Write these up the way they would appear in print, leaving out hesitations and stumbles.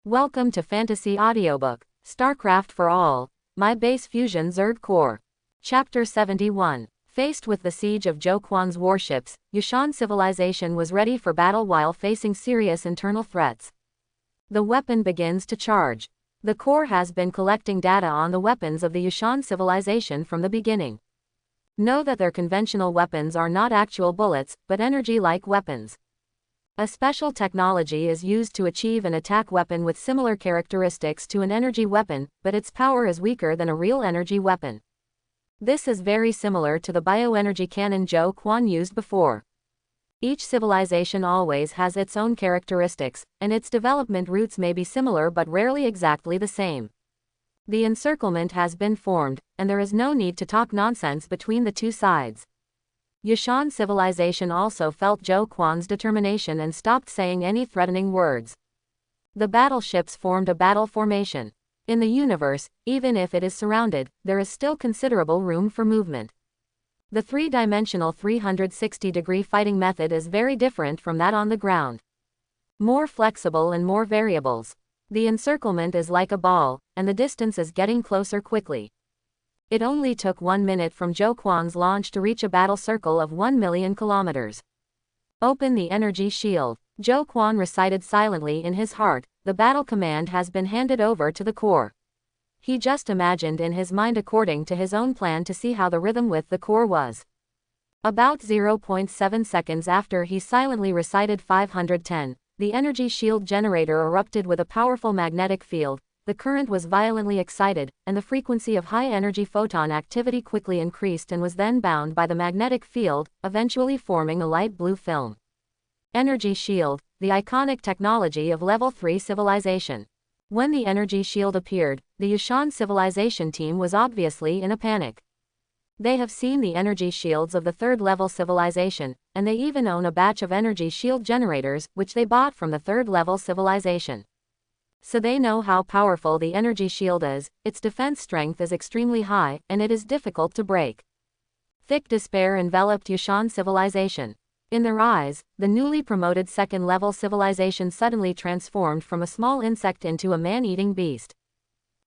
Welcome to Fantasy Audiobook, Starcraft for All, My Base Fusion Zerg Core. Chapter 71. Faced with the siege of Zhou Quan's warships, Yushan civilization was ready for battle while facing serious internal threats. The weapon begins to charge. The core has been collecting data on the weapons of the Yushan civilization from the beginning. Know that their conventional weapons are not actual bullets, but energy-like weapons. A special technology is used to achieve an attack weapon with similar characteristics to an energy weapon, but its power is weaker than a real energy weapon. This is very similar to the bioenergy cannon Zhou Quan used before. Each civilization always has its own characteristics, and its development routes may be similar but rarely exactly the same. The encirclement has been formed, and there is no need to talk nonsense between the two sides. Yushan civilization also felt Zhou Quan's determination and stopped saying any threatening words. The battleships formed a battle formation. In the universe, even if it is surrounded, there is still considerable room for movement. The three-dimensional 360-degree fighting method is very different from that on the ground. More flexible and more variables. The encirclement is like a ball, and the distance is getting closer quickly. It only took 1 minute from Zhou Quan's launch to reach a battle circle of 1 million kilometers. Open the energy shield. Zhou Quan recited silently in his heart, the battle command has been handed over to the core. He just imagined in his mind according to his own plan to see how the rhythm with the core was. About 0.7 seconds after he silently recited 510, the energy shield generator erupted with a powerful magnetic field. The current was violently excited, and the frequency of high-energy photon activity quickly increased and was then bound by the magnetic field, eventually forming a light blue film. Energy shield, the iconic technology of Level 3 civilization. When the energy shield appeared, the Yushan civilization team was obviously in a panic. They have seen the energy shields of the third-level civilization, and they even own a batch of energy shield generators, which they bought from the third-level civilization. So they know how powerful the energy shield is, its defense strength is extremely high, and it is difficult to break. Thick despair enveloped Yushan civilization. In their eyes, the newly promoted second-level civilization suddenly transformed from a small insect into a man-eating beast.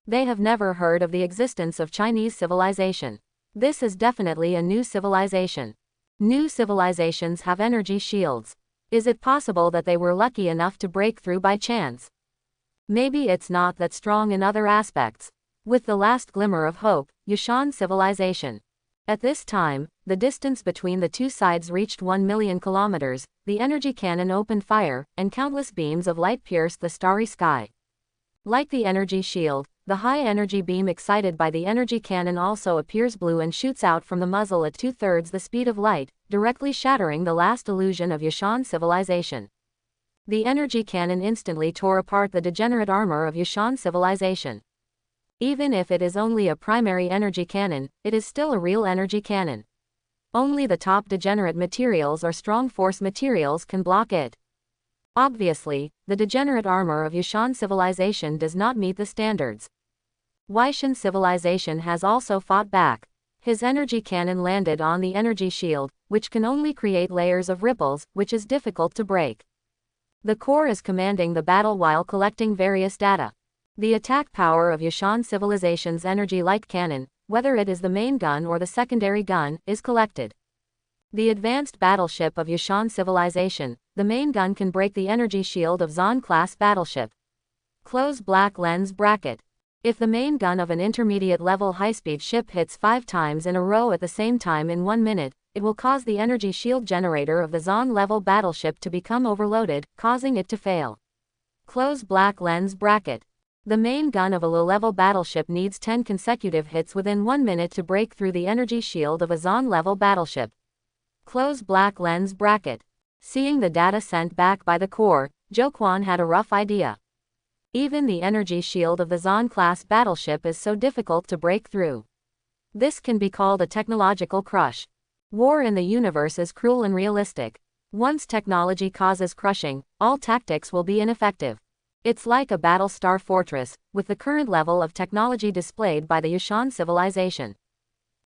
They have never heard of the existence of Chinese civilization. This is definitely a new civilization. New civilizations have energy shields. Is it possible that they were lucky enough to break through by chance? Maybe it's not that strong in other aspects. With the last glimmer of hope, Yushan civilization. At this time, the distance between the two sides reached 1 million kilometers, the energy cannon opened fire, and countless beams of light pierced the starry sky. Like the energy shield, the high-energy beam excited by the energy cannon also appears blue and shoots out from the muzzle at 2/3 the speed of light, directly shattering the last illusion of Yushan civilization. The energy cannon instantly tore apart the degenerate armor of Yushan civilization. Even if it is only a primary energy cannon, it is still a real energy cannon. Only the top degenerate materials or strong force materials can block it. Obviously, the degenerate armor of Yushan civilization does not meet the standards. Weishan civilization has also fought back. His energy cannon landed on the energy shield, which can only create layers of ripples, which is difficult to break. The core is commanding the battle while collecting various data. The attack power of Yushan civilization's energy-like cannon, whether it is the main gun or the secondary gun, is collected. The advanced battleship of Yushan civilization, the main gun can break the energy shield of Zon-class battleship. Close black lens bracket. If the main gun of an intermediate-level high-speed ship hits 5 times in a row at the same time in 1 minute, it will cause the energy shield generator of the Zon-level battleship to become overloaded, causing it to fail. Close black lens bracket. The main gun of a low-level battleship needs 10 consecutive hits within 1 minute to break through the energy shield of a Zon-level battleship. Close black lens bracket. Seeing the data sent back by the core, Zhou Quan had a rough idea. Even the energy shield of the Zon-class battleship is so difficult to break through. This can be called a technological crush. War in the universe is cruel and realistic. Once technology causes crushing, all tactics will be ineffective. It's like a battle-star fortress, with the current level of technology displayed by the Yushan civilization.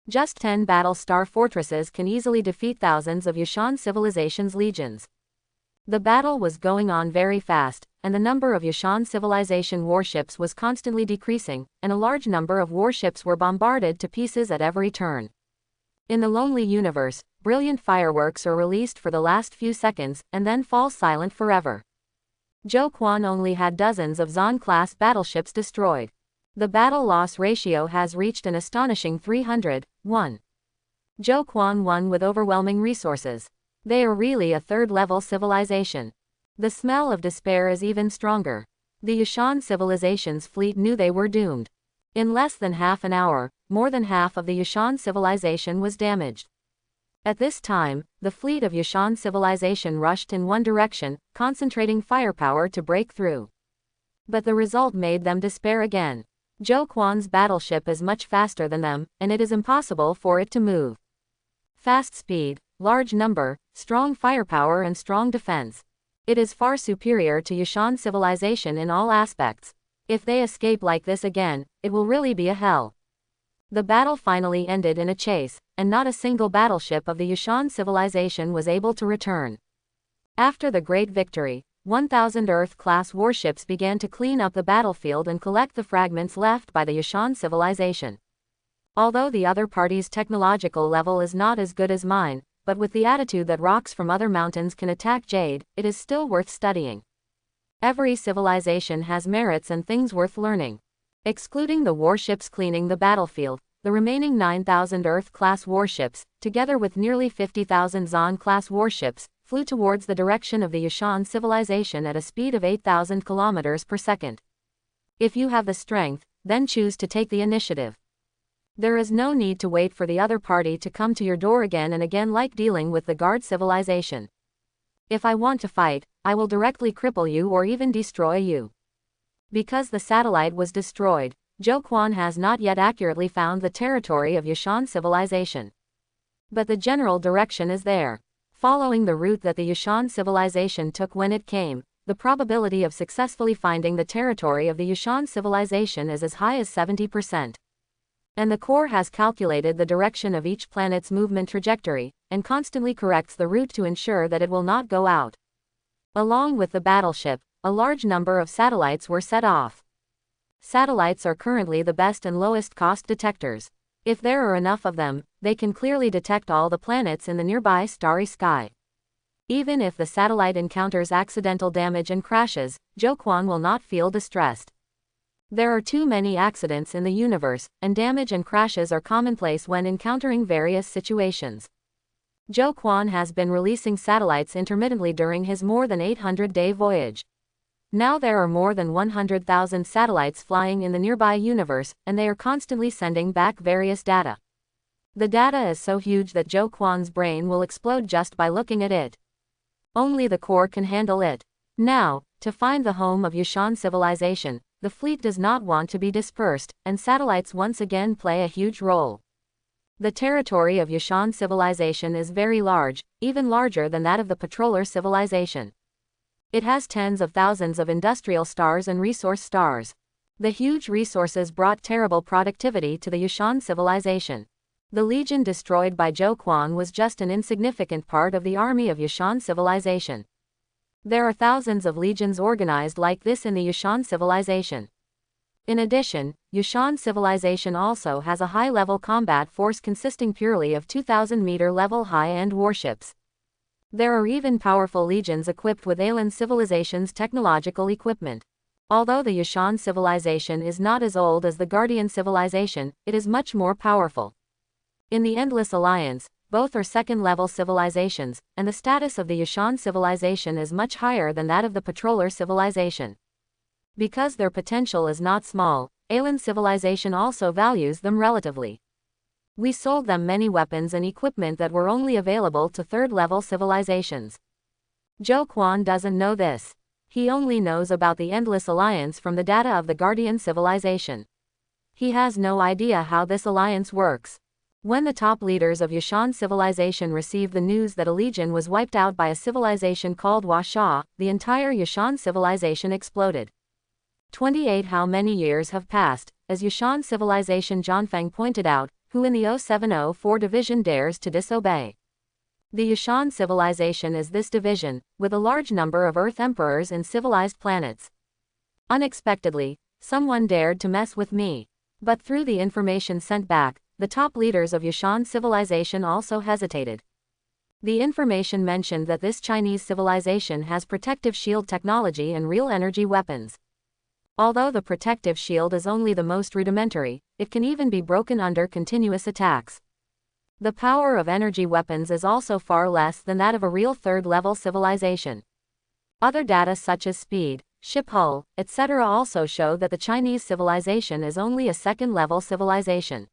Just 10 battle-star fortresses can easily defeat thousands of Yushan civilization's legions. The battle was going on very fast, and the number of Yashan civilization warships was constantly decreasing, and a large number of warships were bombarded to pieces at every turn. In the lonely universe, brilliant fireworks are released for the last few seconds, and then fall silent forever. Zhou Quan only had dozens of Zon-class battleships destroyed. The battle-loss ratio has reached an astonishing 300:1. Zhou Quan won with overwhelming resources. They are really a third-level civilization. The smell of despair is even stronger. The Yashan civilization's fleet knew they were doomed. In less than half an hour, more than half of the Yashan civilization was damaged. At this time, the fleet of Yashan civilization rushed in one direction, concentrating firepower to break through. But the result made them despair again. Zhou Quan's battleship is much faster than them, and it is impossible for it to move. Fast speed, large number, strong firepower and strong defense. It is far superior to Yashan civilization in all aspects. If they escape like this again, it will really be a hell. The battle finally ended in a chase, and not a single battleship of the Yashan civilization was able to return. After the great victory, 1,000 Earth-class warships began to clean up the battlefield and collect the fragments left by the Yashan civilization. Although the other party's technological level is not as good as mine, but with the attitude that rocks from other mountains can attack jade, it is still worth studying. Every civilization has merits and things worth learning. Excluding the warships cleaning the battlefield, the remaining 9,000 Earth-class warships, together with nearly 50,000 Zon-class warships, flew towards the direction of the Yashan civilization at a speed of 8,000 kilometers per second. If you have the strength, then choose to take the initiative. There is no need to wait for the other party to come to your door again and again like dealing with the guard civilization. If I want to fight, I will directly cripple you or even destroy you. Because the satellite was destroyed, Zhou Quan has not yet accurately found the territory of Yashan civilization. But the general direction is there. Following the route that the Yashan civilization took when it came, the probability of successfully finding the territory of the Yashan civilization is as high as 70%. And the core has calculated the direction of each planet's movement trajectory, and constantly corrects the route to ensure that it will not go out. Along with the battleship, a large number of satellites were set off. Satellites are currently the best and lowest cost detectors. If there are enough of them, they can clearly detect all the planets in the nearby starry sky. Even if the satellite encounters accidental damage and crashes, Zhou Quan will not feel distressed. There are too many accidents in the universe, and damage and crashes are commonplace when encountering various situations. Zhou Quan has been releasing satellites intermittently during his more than 800-day voyage. Now there are more than 100,000 satellites flying in the nearby universe, and they are constantly sending back various data. The data is so huge that Zhou Quan's brain will explode just by looking at it. Only the core can handle it. Now, to find the home of Yashan civilization, the fleet does not want to be dispersed, and satellites once again play a huge role. The territory of Yashan civilization is very large, even larger than that of the Patroller civilization. It has tens of thousands of industrial stars and resource stars. The huge resources brought terrible productivity to the Yashan civilization. The legion destroyed by Zhou Quan was just an insignificant part of the army of Yashan civilization. There are thousands of legions organized like this in the Yashan civilization. In addition, Yashan civilization also has a high-level combat force consisting purely of 2,000-meter level high-end warships. There are even powerful legions equipped with alien civilization's technological equipment. Although the Yashan civilization is not as old as the Guardian civilization, it is much more powerful. In the Endless Alliance, both are second-level civilizations, and the status of the Yashan civilization is much higher than that of the Patroller civilization. Because their potential is not small, alien civilization also values them relatively. We sold them many weapons and equipment that were only available to third-level civilizations. Zhou Quan doesn't know this. He only knows about the Endless Alliance from the data of the Guardian civilization. He has no idea how this alliance works. When the top leaders of Yashan civilization received the news that a legion was wiped out by a civilization called Washa, the entire Yashan civilization exploded. 28 How many years have passed, as Yashan civilization Zhanfeng pointed out, who in the 0704 division dares to disobey? The Yushan civilization is this division, with a large number of Earth emperors in civilized planets. Unexpectedly, someone dared to mess with me. But through the information sent back, the top leaders of Yushan civilization also hesitated. The information mentioned that this Chinese civilization has protective shield technology and real energy weapons. Although the protective shield is only the most rudimentary, it can even be broken under continuous attacks. The power of energy weapons is also far less than that of a real third-level civilization. Other data such as speed, ship hull, etc. also show that the Chinese civilization is only a second-level civilization.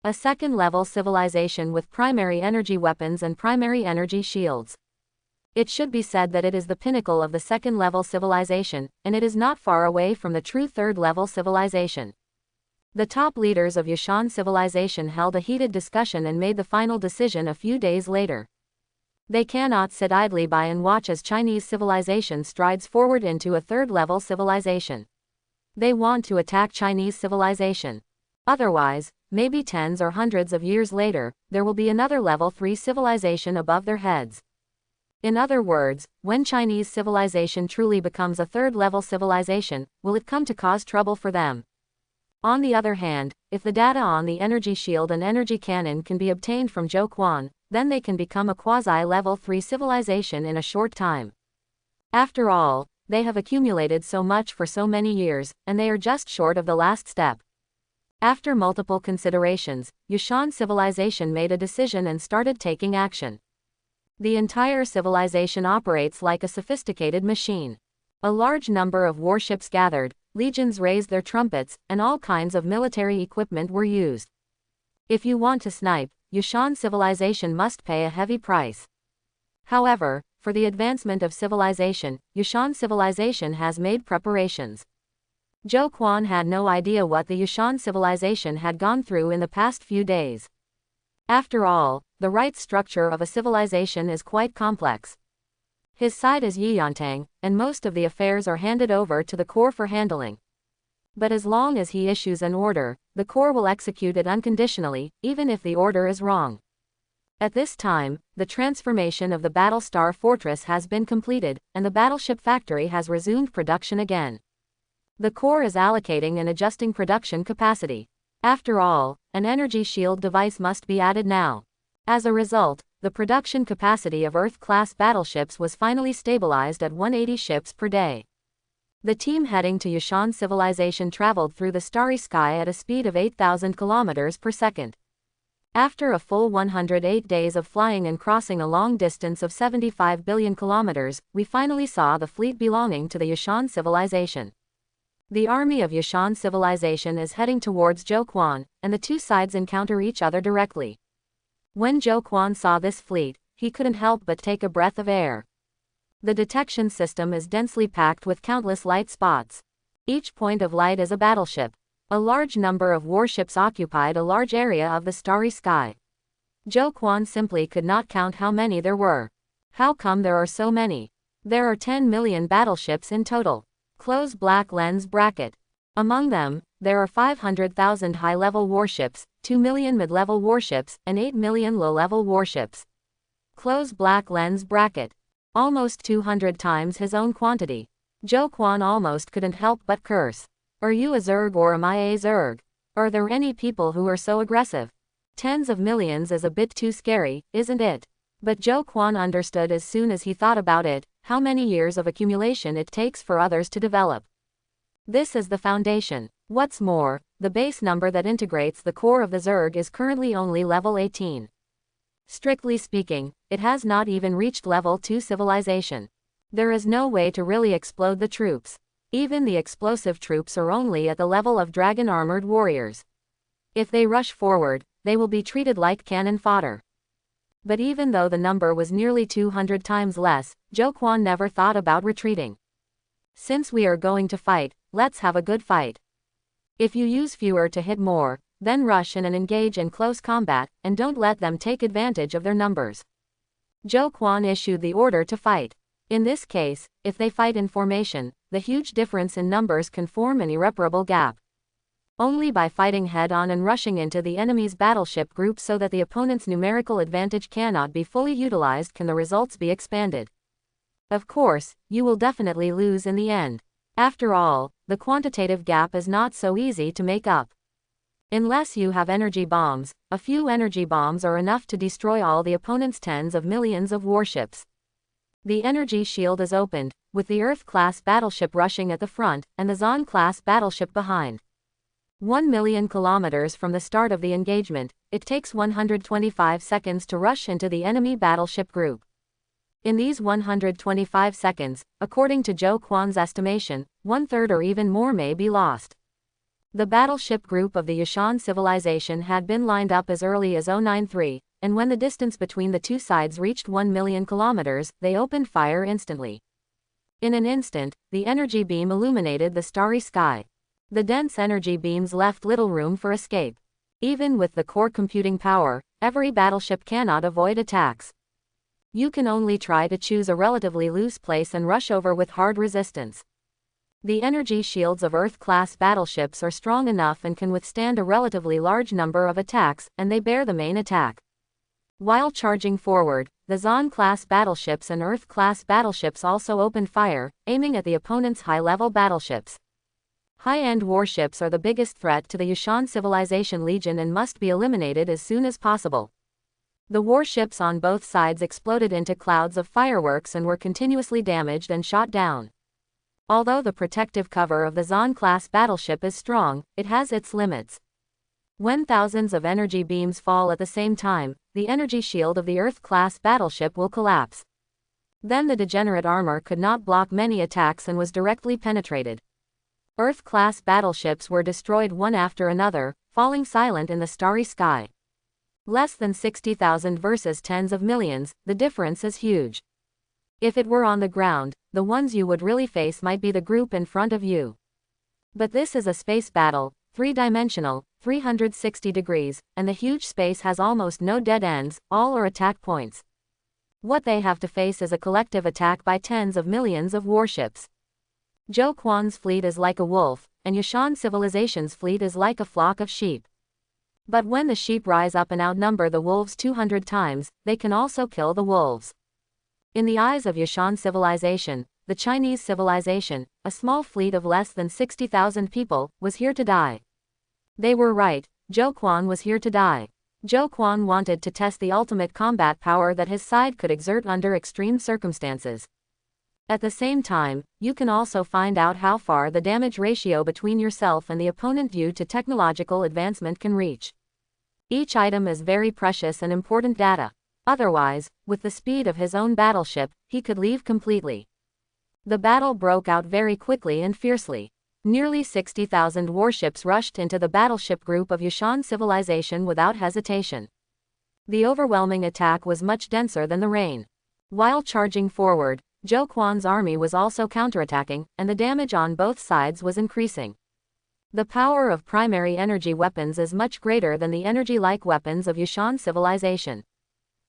A second-level civilization with primary energy weapons and primary energy shields. It should be said that it is the pinnacle of the second-level civilization, and it is not far away from the true third-level civilization. The top leaders of Yushan civilization held a heated discussion and made the final decision a few days later. They cannot sit idly by and watch as Chinese civilization strides forward into a third-level civilization. They want to attack Chinese civilization. Otherwise, maybe tens or hundreds of years later, there will be another level 3 civilization above their heads. In other words, when Chinese civilization truly becomes a third-level civilization, will it come to cause trouble for them? On the other hand, if the data on the energy shield and energy cannon can be obtained from Zhou Quan, then they can become a quasi-level 3 civilization in a short time. After all, they have accumulated so much for so many years, and they are just short of the last step. After multiple considerations, Yushan civilization made a decision and started taking action. The entire civilization operates like a sophisticated machine. A large number of warships gathered, legions raised their trumpets, and all kinds of military equipment were used. If you want to snipe, Yushan civilization must pay a heavy price. However, for the advancement of civilization, Yushan civilization has made preparations. Zhou Quan had no idea what the Yushan civilization had gone through in the past few days. After all, the right structure of a civilization is quite complex. His side is Yiyantang, and most of the affairs are handed over to the core for handling. But as long as he issues an order, the core will execute it unconditionally, even if the order is wrong. At this time, the transformation of the Battlestar Fortress has been completed, and the battleship factory has resumed production again. The core is allocating and adjusting production capacity. After all, an energy shield device must be added now. As a result, the production capacity of Earth-class battleships was finally stabilized at 180 ships per day. The team heading to Yushan civilization traveled through the starry sky at a speed of 8,000 kilometers per second. After a full 108 days of flying and crossing a long distance of 75 billion kilometers, we finally saw the fleet belonging to the Yushan civilization. The army of Yushan civilization is heading towards Zhou Quan, and the two sides encounter each other directly. When Zhou Quan saw this fleet, he couldn't help but take a breath of air. The detection system is densely packed with countless light spots. Each point of light is a battleship. A large number of warships occupied a large area of the starry sky. Zhou Quan simply could not count how many there were. How come there are so many? There are 10 million battleships in total. Close black lens bracket. Among them, there are 500,000 high-level warships, 2 million mid-level warships, and 8 million low-level warships. Close black lens bracket. Almost 200 times his own quantity. Zhou Quan almost couldn't help but curse. Are you a Zerg or am I a Zerg? Are there any people who are so aggressive? Tens of millions is a bit too scary, isn't it? But Zhou Quan understood as soon as he thought about it, how many years of accumulation it takes for others to develop. This is the foundation. What's more, the base number that integrates the core of the Zerg is currently only level 18. Strictly speaking, it has not even reached level 2 civilization. There is no way to really explode the troops. Even the explosive troops are only at the level of dragon-armored warriors. If they rush forward, they will be treated like cannon fodder. But even though the number was nearly 200 times less, Zhou Quan never thought about retreating. Since we are going to fight, let's have a good fight. If you use fewer to hit more, then rush in and engage in close combat, and don't let them take advantage of their numbers. Zhou Quan issued the order to fight. In this case, if they fight in formation, the huge difference in numbers can form an irreparable gap. Only by fighting head-on and rushing into the enemy's battleship group so that the opponent's numerical advantage cannot be fully utilized can the results be expanded. Of course, you will definitely lose in the end. After all, the quantitative gap is not so easy to make up. Unless you have energy bombs, a few energy bombs are enough to destroy all the opponent's tens of millions of warships. The energy shield is opened, with the Earth-class battleship rushing at the front, and the Zon-class battleship behind. 1 million kilometers from the start of the engagement, it takes 125 seconds to rush into the enemy battleship group. In these 125 seconds, according to Zhou Quan's estimation, 1/3 or even more may be lost. The battleship group of the Yushan civilization had been lined up as early as 093, and when the distance between the two sides reached 1 million kilometers, they opened fire instantly. In an instant, the energy beam illuminated the starry sky. The dense energy beams left little room for escape. Even with the core computing power, every battleship cannot avoid attacks. You can only try to choose a relatively loose place and rush over with hard resistance. The energy shields of Earth-class battleships are strong enough and can withstand a relatively large number of attacks, and they bear the main attack. While charging forward, the Zon-class battleships and Earth-class battleships also opened fire, aiming at the opponent's high-level battleships. High-end warships are the biggest threat to the Yushan Civilization Legion and must be eliminated as soon as possible. The warships on both sides exploded into clouds of fireworks and were continuously damaged and shot down. Although the protective cover of the Zon-class battleship is strong, it has its limits. When thousands of energy beams fall at the same time, the energy shield of the Earth-class battleship will collapse. Then the degenerate armor could not block many attacks and was directly penetrated. Earth-class battleships were destroyed one after another, falling silent in the starry sky. Less than 60,000 versus tens of millions, the difference is huge. If it were on the ground, the ones you would really face might be the group in front of you. But this is a space battle, three-dimensional, 360 degrees, and the huge space has almost no dead ends, all are attack points. What they have to face is a collective attack by tens of millions of warships. Zhou Quan's fleet is like a wolf, and Yushan Civilization's fleet is like a flock of sheep. But when the sheep rise up and outnumber the wolves 200 times, they can also kill the wolves. In the eyes of Yushan Civilization, the Chinese civilization, a small fleet of less than 60,000 people, was here to die. They were right, Zhou Quan was here to die. Zhou Quan wanted to test the ultimate combat power that his side could exert under extreme circumstances. At the same time, you can also find out how far the damage ratio between yourself and the opponent due to technological advancement can reach. Each item is very precious and important data. Otherwise, with the speed of his own battleship, he could leave completely. The battle broke out very quickly and fiercely. Nearly 60,000 warships rushed into the battleship group of Yushan Civilization without hesitation. The overwhelming attack was much denser than the rain. While charging forward, Zhou Quan's army was also counterattacking, and the damage on both sides was increasing. The power of primary energy weapons is much greater than the energy-like weapons of Yushan Civilization.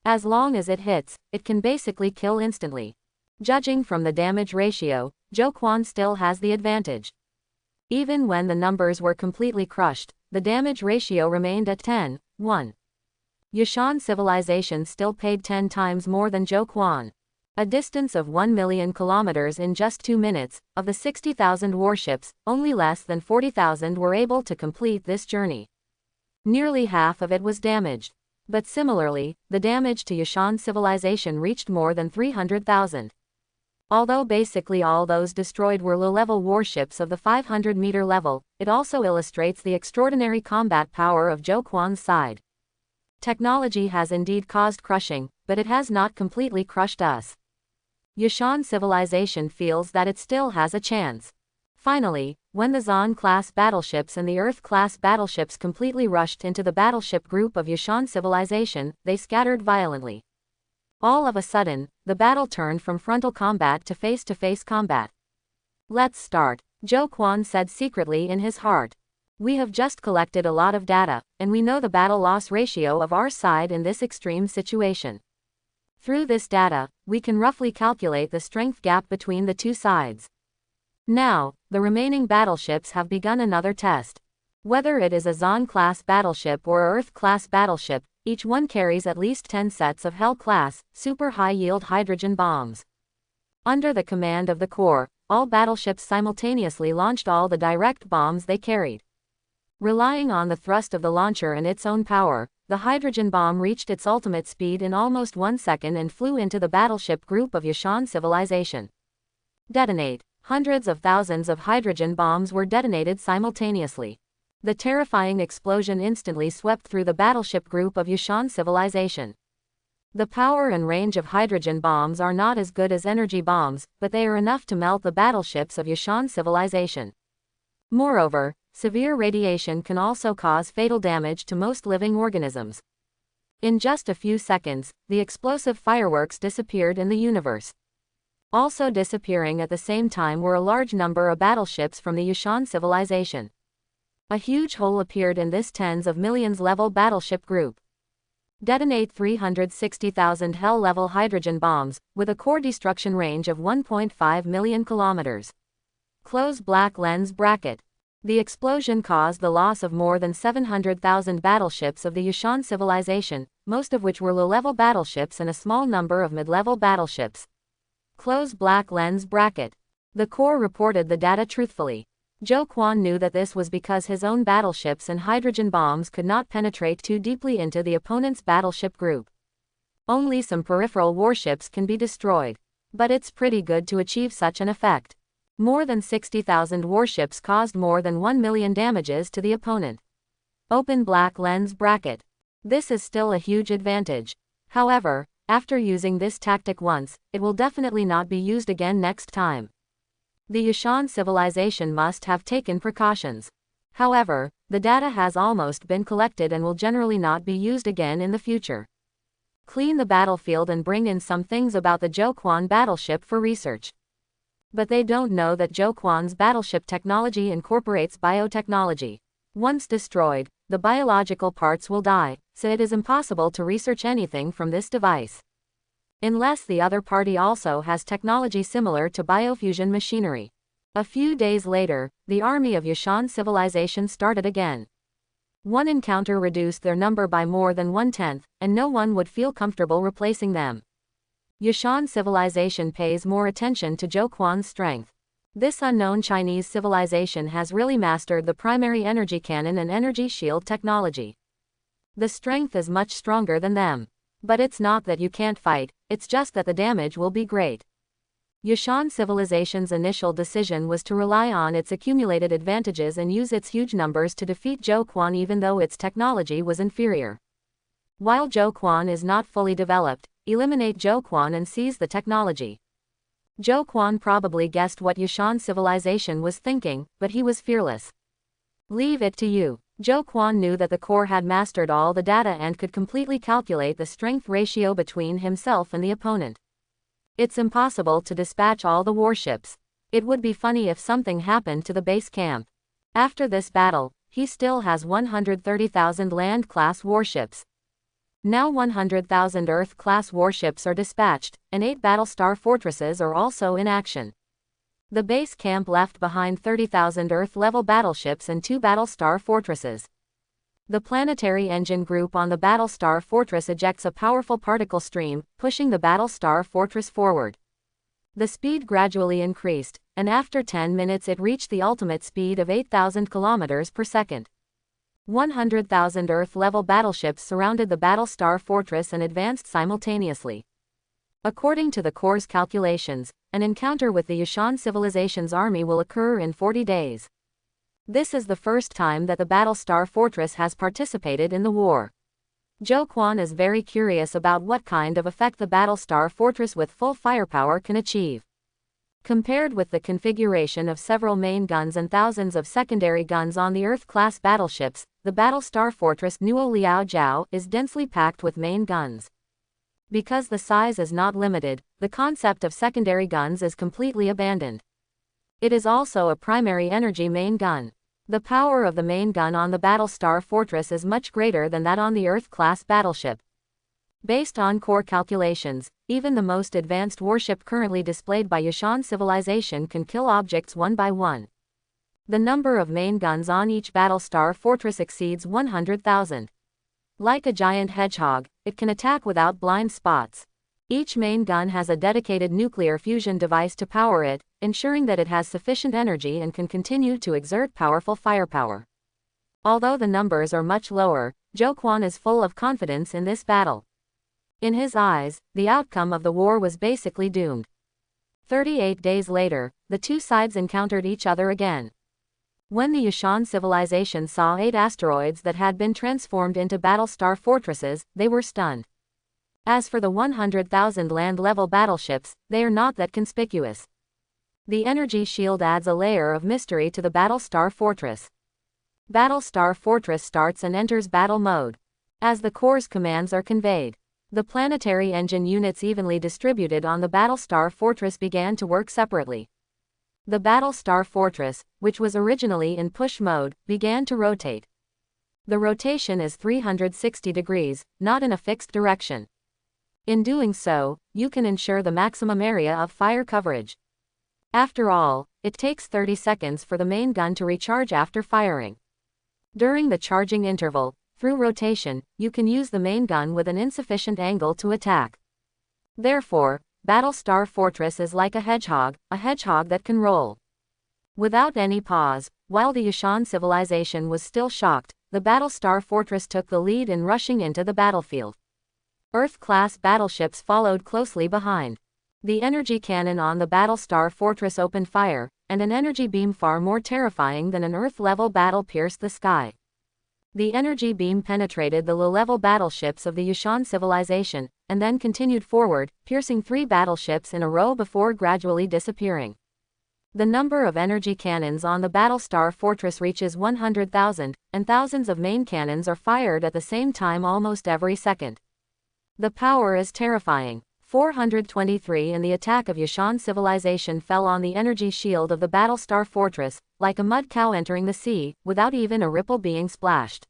As long as it hits, it can basically kill instantly. Judging from the damage ratio, Zhou Quan still has the advantage. Even when the numbers were completely crushed, the damage ratio remained at 10:1. Yushan Civilization still paid 10 times more than Zhou Quan. A distance of 1 million kilometers in just 2 minutes, of the 60,000 warships, only less than 40,000 were able to complete this journey. Nearly half of it was damaged. But similarly, the damage to Yushan Civilization reached more than 300,000. Although basically all those destroyed were low-level warships of the 500-meter level, it also illustrates the extraordinary combat power of Zhou Quan's side. Technology has indeed caused crushing, but it has not completely crushed us. Yushan Civilization feels that it still has a chance. Finally, when the Zon-class battleships and the Earth-class battleships completely rushed into the battleship group of Yushan Civilization, they scattered violently. All of a sudden, the battle turned from frontal combat to face-to-face combat. "Let's start," Zhou Quan said secretly in his heart. "We have just collected a lot of data, and we know the battle-loss ratio of our side in this extreme situation. Through this data, we can roughly calculate the strength gap between the two sides. Now, the remaining battleships have begun another test. Whether it is a Zon-class battleship or a Earth-class battleship, each one carries at least 10 sets of Hell-class, super high-yield hydrogen bombs. Under the command of the Corps, all battleships simultaneously launched all the direct bombs they carried. Relying on the thrust of the launcher and its own power, the hydrogen bomb reached its ultimate speed in almost 1 second and flew into the battleship group of Yushan civilization. Detonate. Hundreds of thousands of hydrogen bombs were detonated simultaneously. The terrifying explosion instantly swept through the battleship group of Yushan civilization. The power and range of hydrogen bombs are not as good as energy bombs, but they are enough to melt the battleships of Yushan civilization. Moreover, severe radiation can also cause fatal damage to most living organisms. In just a few seconds, the explosive fireworks disappeared in the universe. Also disappearing at the same time were a large number of battleships from the Yushan civilization. A huge hole appeared in this tens of millions level battleship group. Detonate 360,000 Hell-level hydrogen bombs, with a core destruction range of 1.5 million kilometers. Close black lens bracket. The explosion caused the loss of more than 700,000 battleships of the Yushan civilization, most of which were low-level battleships and a small number of mid-level battleships. Close black lens bracket. The Corps reported the data truthfully. Zhou Quan knew that this was because his own battleships and hydrogen bombs could not penetrate too deeply into the opponent's battleship group. Only some peripheral warships can be destroyed. But it's pretty good to achieve such an effect. More than 60,000 warships caused more than 1 million damages to the opponent. Open black lens bracket. This is still a huge advantage. However, after using this tactic once, it will definitely not be used again next time. The Yushan civilization must have taken precautions. However, the data has almost been collected and will generally not be used again in the future. Clean the battlefield and bring in some things about the Zhou Quan battleship for research. But they don't know that Zhou Quan's battleship technology incorporates biotechnology. Once destroyed, the biological parts will die, so it is impossible to research anything from this device. Unless the other party also has technology similar to biofusion machinery. A few days later, the army of Yushan civilization started again. One encounter reduced their number by more than 1/10, and no one would feel comfortable replacing them. Yushan civilization pays more attention to Zhou Quan's strength. This unknown Chinese civilization has really mastered the primary energy cannon and energy shield technology. The strength is much stronger than them. But it's not that you can't fight, it's just that the damage will be great. Yushan civilization's initial decision was to rely on its accumulated advantages and use its huge numbers to defeat Zhou Quan even though its technology was inferior. While Zhou Quan is not fully developed, eliminate Zhou Quan and seize the technology. Zhou Quan probably guessed what Yushan civilization was thinking, but he was fearless. Leave it to you. Zhou Quan knew that the Corps had mastered all the data and could completely calculate the strength ratio between himself and the opponent. It's impossible to dispatch all the warships. It would be funny if something happened to the base camp. After this battle, he still has 130,000 land-class warships. Now 100,000 Earth-class warships are dispatched, and 8 battlestar fortresses are also in action. The base camp left behind 30,000 Earth-level battleships and 2 battlestar fortresses. The planetary engine group on the battlestar fortress ejects a powerful particle stream, pushing the battlestar fortress forward. The speed gradually increased, and after 10 minutes it reached the ultimate speed of 8,000 kilometers per second. 100,000 Earth-level battleships surrounded the battlestar fortress and advanced simultaneously. According to the Corps' calculations, an encounter with the Yushan civilization's army will occur in 40 days. This is the first time that the battlestar fortress has participated in the war. Zhou Quan is very curious about what kind of effect the battlestar fortress with full firepower can achieve. Compared with the configuration of several main guns and thousands of secondary guns on the Earth-class battleships, the battlestar fortress Nuo Liao Jiao is densely packed with main guns. Because the size is not limited, the concept of secondary guns is completely abandoned. It is also a primary energy main gun. The power of the main gun on the battlestar fortress is much greater than that on the Earth-class battleship. Based on Corps calculations, even the most advanced warship currently displayed by Yushan civilization can kill objects one by one. The number of main guns on each Battlestar fortress exceeds 100,000. Like a giant hedgehog, it can attack without blind spots. Each main gun has a dedicated nuclear fusion device to power it, ensuring that it has sufficient energy and can continue to exert powerful firepower. Although the numbers are much lower, Zhou Quan is full of confidence in this battle. In his eyes, the outcome of the war was basically doomed. 38 days later, the two sides encountered each other again. When the Yushan civilization saw 8 asteroids that had been transformed into Battlestar fortresses, they were stunned. As for the 100,000 land-level battleships, they are not that conspicuous. The energy shield adds a layer of mystery to the Battlestar fortress. Battlestar fortress starts and enters battle mode. As the core's commands are conveyed, the planetary engine units evenly distributed on the Battlestar fortress began to work separately. The Battlestar fortress, which was originally in push mode, began to rotate. The rotation is 360 degrees, not in a fixed direction. In doing so, you can ensure the maximum area of fire coverage. After all, it takes 30 seconds for the main gun to recharge after firing. During the charging interval, through rotation, you can use the main gun with an insufficient angle to attack. Therefore, Battlestar Fortress is like a hedgehog that can roll. Without any pause, while the Yushan civilization was still shocked, the Battlestar Fortress took the lead in rushing into the battlefield. Earth-class battleships followed closely behind. The energy cannon on the Battlestar Fortress opened fire, and an energy beam far more terrifying than an Earth-level battle pierced the sky. The energy beam penetrated the low-level battleships of the Yushan civilization, and then continued forward, piercing 3 battleships in a row before gradually disappearing. The number of energy cannons on the Battlestar Fortress reaches 100,000, and thousands of main cannons are fired at the same time almost every second. The power is terrifying. 423 and the attack of Yushan civilization fell on the energy shield of the Battlestar Fortress, like a mud cow entering the sea, without even a ripple being splashed.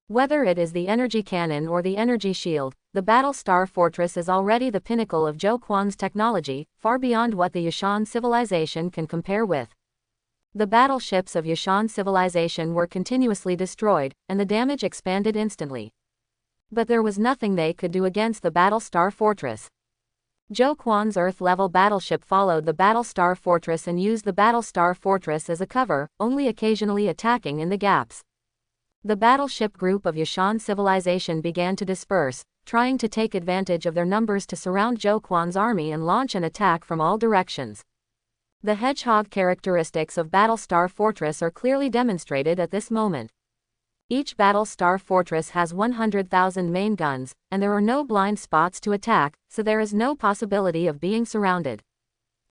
Whether it is the energy cannon or the energy shield, the Battlestar Fortress is already the pinnacle of Zhou Quan's technology, far beyond what the Yushan civilization can compare with. The battleships of Yushan civilization were continuously destroyed, and the damage expanded instantly. But there was nothing they could do against the Battlestar Fortress. Zhou Quan's Earth-level battleship followed the Battlestar Fortress and used the Battlestar Fortress as a cover, only occasionally attacking in the gaps. The battleship group of Yushan civilization began to disperse, trying to take advantage of their numbers to surround Zhou Quan's army and launch an attack from all directions. The hedgehog characteristics of Battlestar Fortress are clearly demonstrated at this moment. Each Battlestar Fortress has 100,000 main guns, and there are no blind spots to attack, so there is no possibility of being surrounded.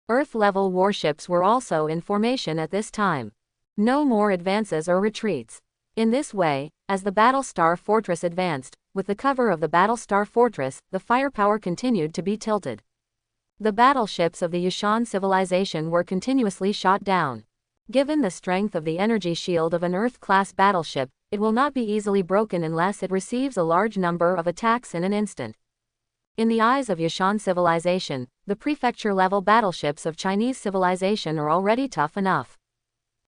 Earth-level warships were also in formation at this time. No more advances or retreats. In this way, as the Battlestar Fortress advanced, with the cover of the Battlestar Fortress, the firepower continued to be tilted. The battleships of the Yushan civilization were continuously shot down. Given the strength of the energy shield of an Earth-class battleship, it will not be easily broken unless it receives a large number of attacks in an instant. In the eyes of Yushan civilization, the prefecture-level battleships of Chinese civilization are already tough enough.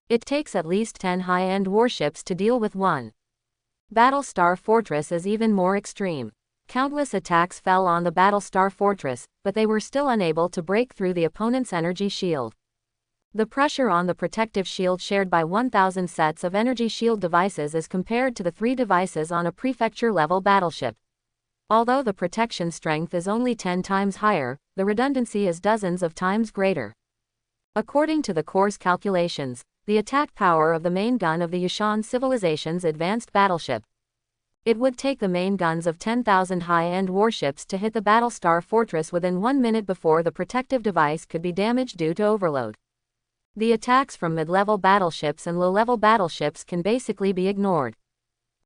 It takes at least 10 high-end warships to deal with one. Battlestar Fortress is even more extreme. Countless attacks fell on the Battlestar Fortress, but they were still unable to break through the opponent's energy shield. The pressure on the protective shield shared by 1,000 sets of energy shield devices is compared to the 3 devices on a prefecture-level battleship. Although the protection strength is only 10 times higher, the redundancy is dozens of times greater. According to the Core's calculations, the attack power of the main gun of the Yushan civilization's advanced battleship. It would take the main guns of 10,000 high-end warships to hit the Battlestar Fortress within 1 minute before the protective device could be damaged due to overload. The attacks from mid-level battleships and low-level battleships can basically be ignored.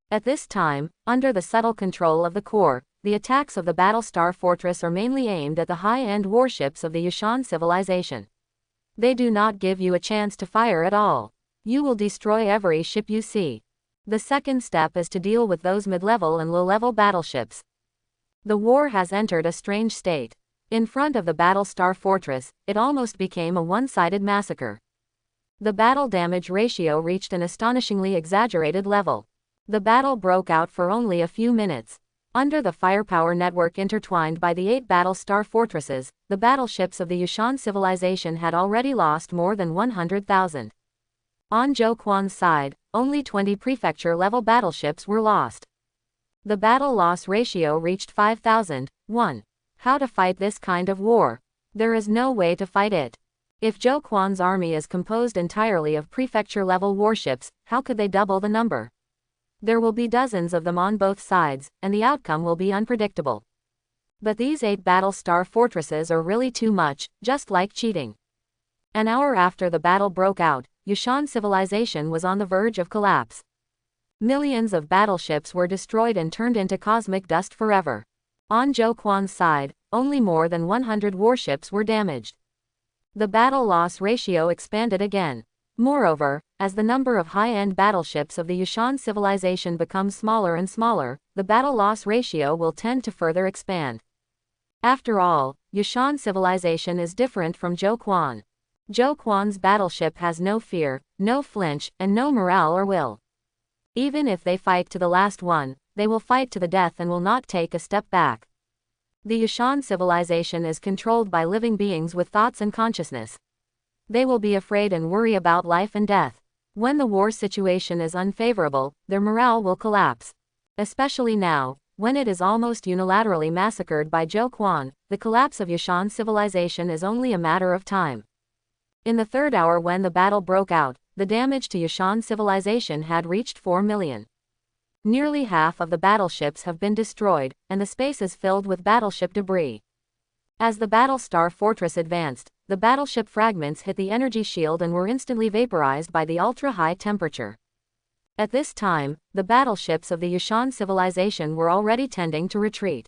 At this time, under the subtle control of the Core, the attacks of the Battlestar Fortress are mainly aimed at the high-end warships of the Yushan civilization. They do not give you a chance to fire at all. You will destroy every ship you see. The second step is to deal with those mid-level and low-level battleships. The war has entered a strange state. In front of the Battlestar Fortress, it almost became a one-sided massacre. The battle damage ratio reached an astonishingly exaggerated level. The battle broke out for only a few minutes. Under the firepower network intertwined by the 8 battle star fortresses, the battleships of the Yushan civilization had already lost more than 100,000. On Zhou Quan's side, only 20 prefecture-level battleships were lost. The battle loss ratio reached 5,000:1. How to fight this kind of war? There is no way to fight it. If Zhou Quan's army is composed entirely of prefecture-level warships, how could they double the number? There will be dozens of them on both sides, and the outcome will be unpredictable. But these 8 battle star fortresses are really too much, just like cheating. An hour after the battle broke out, Yushan civilization was on the verge of collapse. Millions of battleships were destroyed and turned into cosmic dust forever. On Zhou Quan's side, only more than 100 warships were damaged. The battle loss ratio expanded again. Moreover, as the number of high-end battleships of the Yushan civilization becomes smaller and smaller, the battle loss ratio will tend to further expand. After all, Yushan civilization is different from Zhou Quan. Zhou Quan's battleship has no fear, no flinch, and no morale or will. Even if they fight to the last one, they will fight to the death and will not take a step back. The Yushan civilization is controlled by living beings with thoughts and consciousness. They will be afraid and worry about life and death. When the war situation is unfavorable, their morale will collapse. Especially now, when it is almost unilaterally massacred by Zhou Quan, the collapse of Yushan civilization is only a matter of time. In the 3rd hour when the battle broke out, the damage to Yushan civilization had reached 4 million. Nearly half of the battleships have been destroyed, and the space is filled with battleship debris. As the battle star fortress advanced, the battleship fragments hit the energy shield and were instantly vaporized by the ultra-high temperature. At this time, the battleships of the Yushan civilization were already tending to retreat.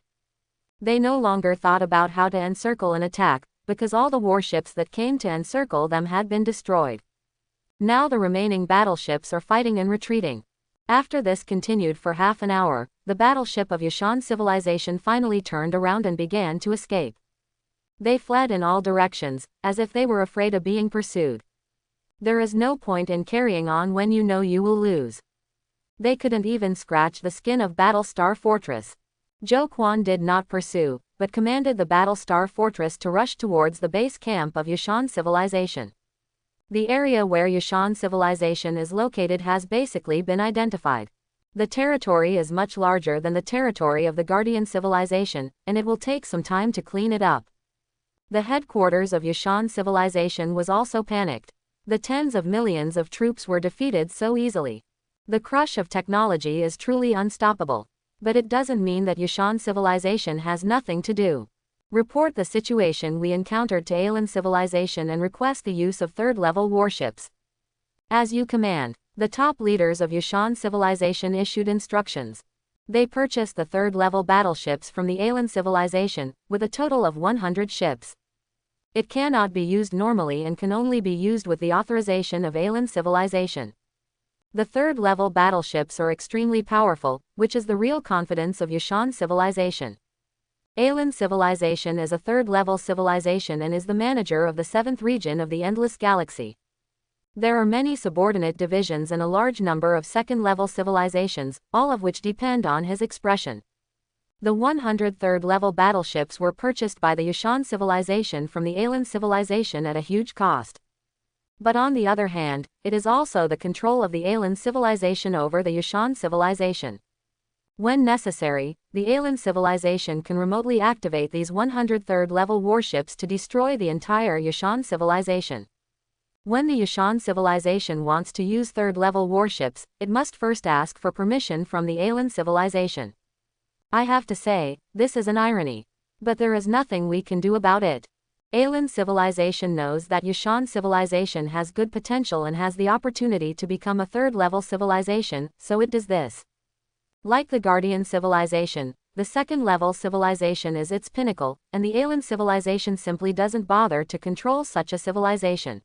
They no longer thought about how to encircle an attack, because all the warships that came to encircle them had been destroyed. Now the remaining battleships are fighting and retreating. After this continued for half an hour, the battleship of Yushan civilization finally turned around and began to escape. They fled in all directions, as if they were afraid of being pursued. There is no point in carrying on when you know you will lose. They couldn't even scratch the skin of Battle Star Fortress. Zhou Quan did not pursue, but commanded the Battle Star Fortress to rush towards the base camp of Yushan civilization. The area where Yushan civilization is located has basically been identified. The territory is much larger than the territory of the Guardian civilization, and it will take some time to clean it up. The headquarters of Yushan civilization was also panicked. The tens of millions of troops were defeated so easily. The crush of technology is truly unstoppable. But it doesn't mean that Yushan civilization has nothing to do. Report the situation we encountered to Aelan civilization and request the use of 3rd-level warships. As you command. The top leaders of Yushan civilization issued instructions. They purchased the 3rd-level battleships from the Aelan civilization, with a total of 100 ships. It cannot be used normally and can only be used with the authorization of Aelan civilization. The 3rd-level battleships are extremely powerful, which is the real confidence of Yushan civilization. Aelan civilization is a 3rd-level civilization and is the manager of the 7th region of the Endless Galaxy. There are many subordinate divisions and a large number of 2nd-level civilizations, all of which depend on his expression. The 103rd-level battleships were purchased by the Yushan civilization from the Aelan civilization at a huge cost. But on the other hand, it is also the control of the Aelan civilization over the Yushan civilization. When necessary, the Aelan civilization can remotely activate these 103rd-level warships to destroy the entire Yushan civilization. When the Yushan civilization wants to use 3rd-level warships, it must first ask for permission from the Aelan civilization. I have to say, this is an irony. But there is nothing we can do about it. Aelan civilization knows that Yushan civilization has good potential and has the opportunity to become a 3rd-level civilization, so it does this. Like the Guardian civilization, the 2nd-level civilization is its pinnacle, and the Aelan civilization simply doesn't bother to control such a civilization.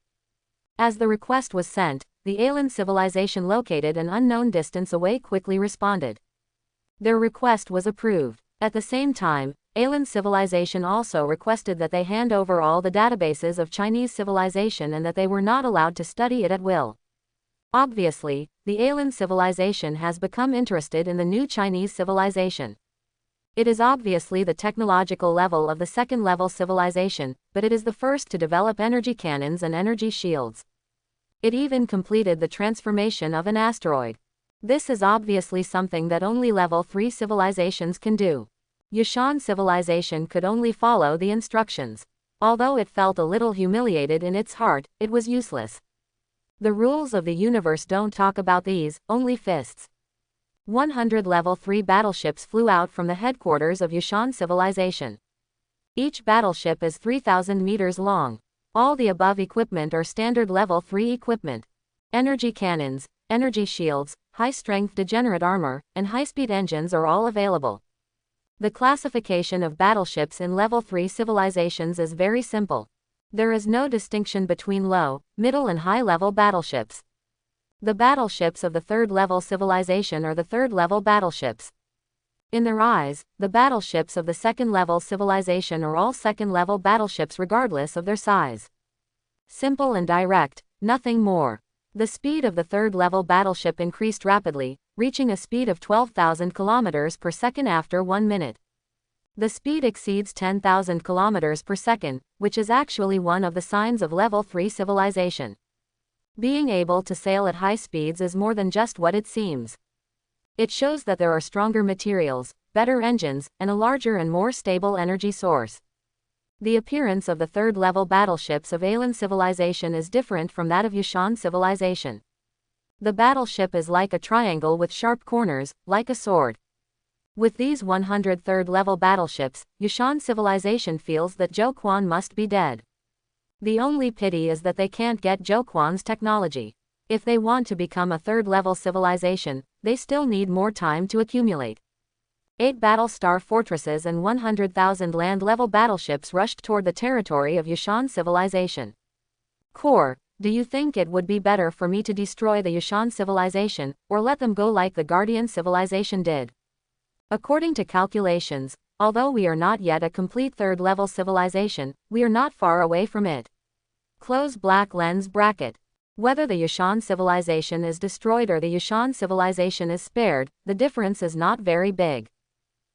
As the request was sent, the Aelan civilization located an unknown distance away quickly responded. Their request was approved. At the same time, Alien civilization also requested that they hand over all the databases of Chinese civilization and that they were not allowed to study it at will. Obviously, the alien civilization has become interested in the new Chinese civilization. It is obviously the technological level of the second-level civilization, but it is the first to develop energy cannons and energy shields. It even completed the transformation of an asteroid. This is obviously something that only level 3 civilizations can do. Yushan civilization could only follow the instructions. Although it felt a little humiliated in its heart, it was useless. The rules of the universe don't talk about these, only fists. 100 level 3 battleships flew out from the headquarters of Yushan civilization. Each battleship is 3,000 meters long. All the above equipment are standard level 3 equipment. Energy cannons, energy shields, high-strength degenerate armor, and high-speed engines are all available. The classification of battleships in level 3 civilizations is very simple. There is no distinction between low, middle and high-level battleships. The battleships of the third-level civilization are the third-level battleships. In their eyes, the battleships of the second-level civilization are all second-level battleships regardless of their size. Simple and direct, nothing more. The speed of the third-level battleship increased rapidly, reaching a speed of 12,000 kilometers per second after 1 minute. The speed exceeds 10,000 kilometers per second, which is actually one of the signs of level 3 civilization. Being able to sail at high speeds is more than just what it seems. It shows that there are stronger materials, better engines, and a larger and more stable energy source. The appearance of the third-level battleships of alien civilization is different from that of Yushan civilization. The battleship is like a triangle with sharp corners, like a sword. With these 100 third-level battleships, Yushan civilization feels that Zhou Quan must be dead. The only pity is that they can't get Zhou Quan's technology. If they want to become a third-level civilization, they still need more time to accumulate. 8 battle-star fortresses and 100,000 land-level battleships rushed toward the territory of Yushan civilization. Core, do you think it would be better for me to destroy the Yushan civilization, or let them go like the Guardian civilization did? According to calculations, although we are not yet a complete third-level civilization, we are not far away from it. Close black lens bracket. Whether the Yushan civilization is destroyed or the Yushan civilization is spared, the difference is not very big.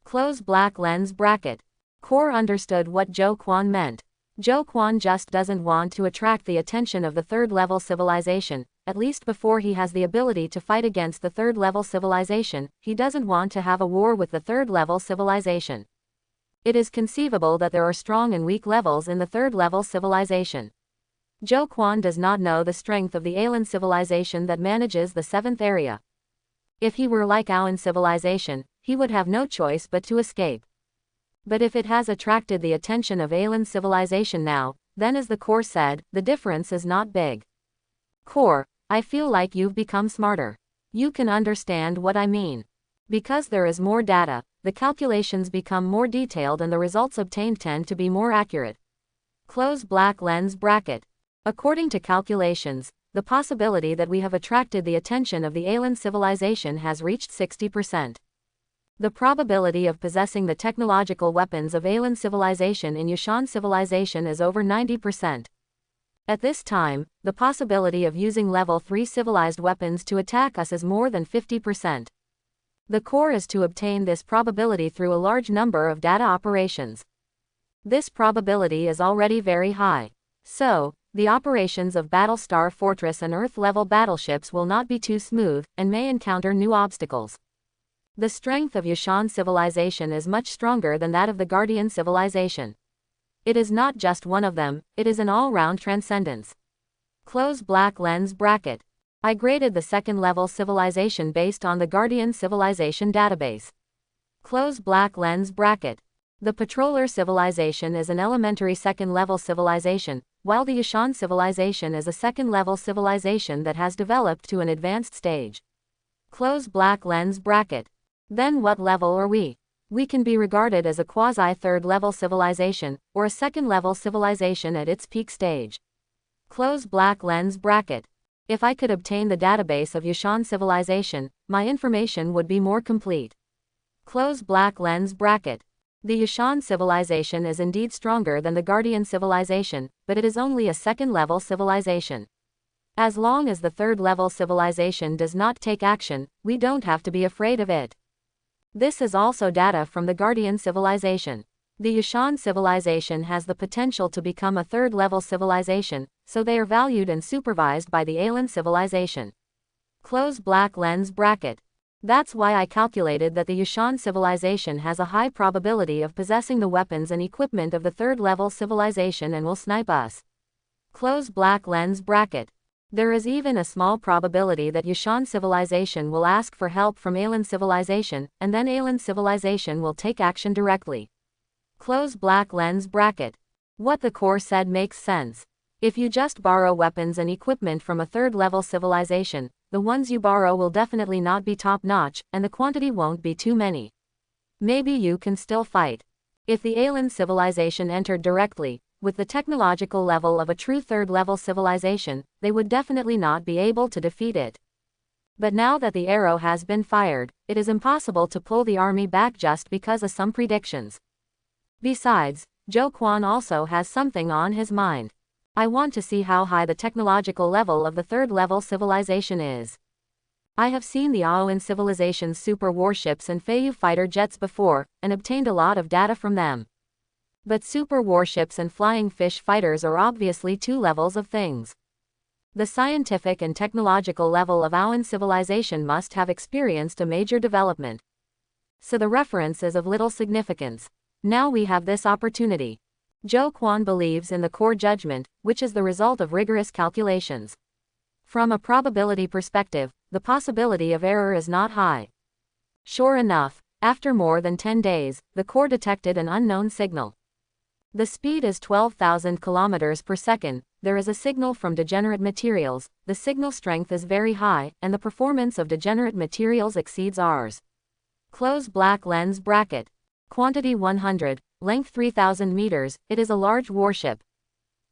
Close black lens bracket. Core understood what Zhou Quan meant. Zhou Quan just doesn't want to attract the attention of the third-level civilization, at least before he has the ability to fight against the third-level civilization. He doesn't want to have a war with the third-level civilization. It is conceivable that there are strong and weak levels in the third-level civilization. Zhou Quan does not know the strength of the alien civilization that manages the 7th area. If he were like our civilization, he would have no choice but to escape. But if it has attracted the attention of alien civilization now, then as the core said, the difference is not big. Core, I feel like you've become smarter. You can understand what I mean. Because there is more data, the calculations become more detailed and the results obtained tend to be more accurate. Close black lens bracket. According to calculations, the possibility that we have attracted the attention of the alien civilization has reached 60%. The probability of possessing the technological weapons of alien civilization in Yushan civilization is over 90%. At this time, the possibility of using level 3 civilized weapons to attack us is more than 50%. The core is to obtain this probability through a large number of data operations. This probability is already very high. So, the operations of Battlestar Fortress and Earth-level battleships will not be too smooth, and may encounter new obstacles. The strength of Yushan civilization is much stronger than that of the Guardian civilization. It is not just one of them, it is an all-round transcendence. Close black lens bracket. I graded the second-level civilization based on the Guardian civilization database. Close black lens bracket. The Patroller civilization is an elementary second-level civilization, while the Yushan civilization is a second-level civilization that has developed to an advanced stage. Close black lens bracket. Then what level are we? We can be regarded as a quasi-third-level civilization, or a second-level civilization at its peak stage. Close black lens bracket. If I could obtain the database of Yushan civilization, my information would be more complete. Close black lens bracket. The Yushan civilization is indeed stronger than the Guardian civilization, but it is only a second-level civilization. As long as the third-level civilization does not take action, we don't have to be afraid of it. This is also data from the Guardian civilization. The Yushan civilization has the potential to become a third-level civilization, so they are valued and supervised by the Aelan civilization. Close black lens bracket. That's why I calculated that the Yushan civilization has a high probability of possessing the weapons and equipment of the third-level civilization and will snipe us. Close black lens bracket. There is even a small probability that Yushan civilization will ask for help from Aelan civilization, and then Aelan civilization will take action directly. Close black lens bracket. What the core said makes sense. If you just borrow weapons and equipment from a third-level civilization, the ones you borrow will definitely not be top-notch, and the quantity won't be too many. Maybe you can still fight. If the Aelan civilization entered directly, with the technological level of a true third-level civilization, they would definitely not be able to defeat it. But now that the arrow has been fired, it is impossible to pull the army back just because of some predictions. Besides, Zhou Quan also has something on his mind. I want to see how high the technological level of the third-level civilization is. I have seen the Aoan civilization's super warships and Feiyu fighter jets before, and obtained a lot of data from them. But super warships and flying fish fighters are obviously two levels of things. The scientific and technological level of Aoan civilization must have experienced a major development. So the reference is of little significance. Now we have this opportunity. Zhou Quan believes in the core judgment, which is the result of rigorous calculations. From a probability perspective, the possibility of error is not high. Sure enough, after more than 10 days, the core detected an unknown signal. The speed is 12,000 kilometers per second, there is a signal from degenerate materials, the signal strength is very high, and the performance of degenerate materials exceeds ours. Close black lens bracket. Quantity 100, length 3,000 meters, it is a large warship.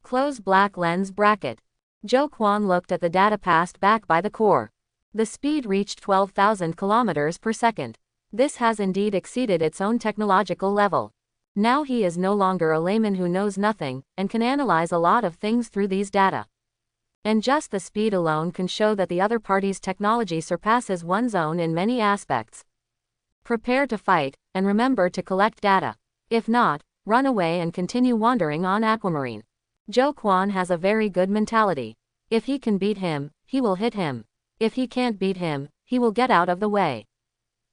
Close black lens bracket. Zhou Quan looked at the data passed back by the core. The speed reached 12,000 kilometers per second. This has indeed exceeded its own technological level. Now he is no longer a layman who knows nothing, and can analyze a lot of things through these data. And just the speed alone can show that the other party's technology surpasses one's own in many aspects. Prepare to fight, and remember to collect data. If not, run away and continue wandering on Aquamarine. Zhou Quan has a very good mentality. If he can beat him, he will hit him. If he can't beat him, he will get out of the way.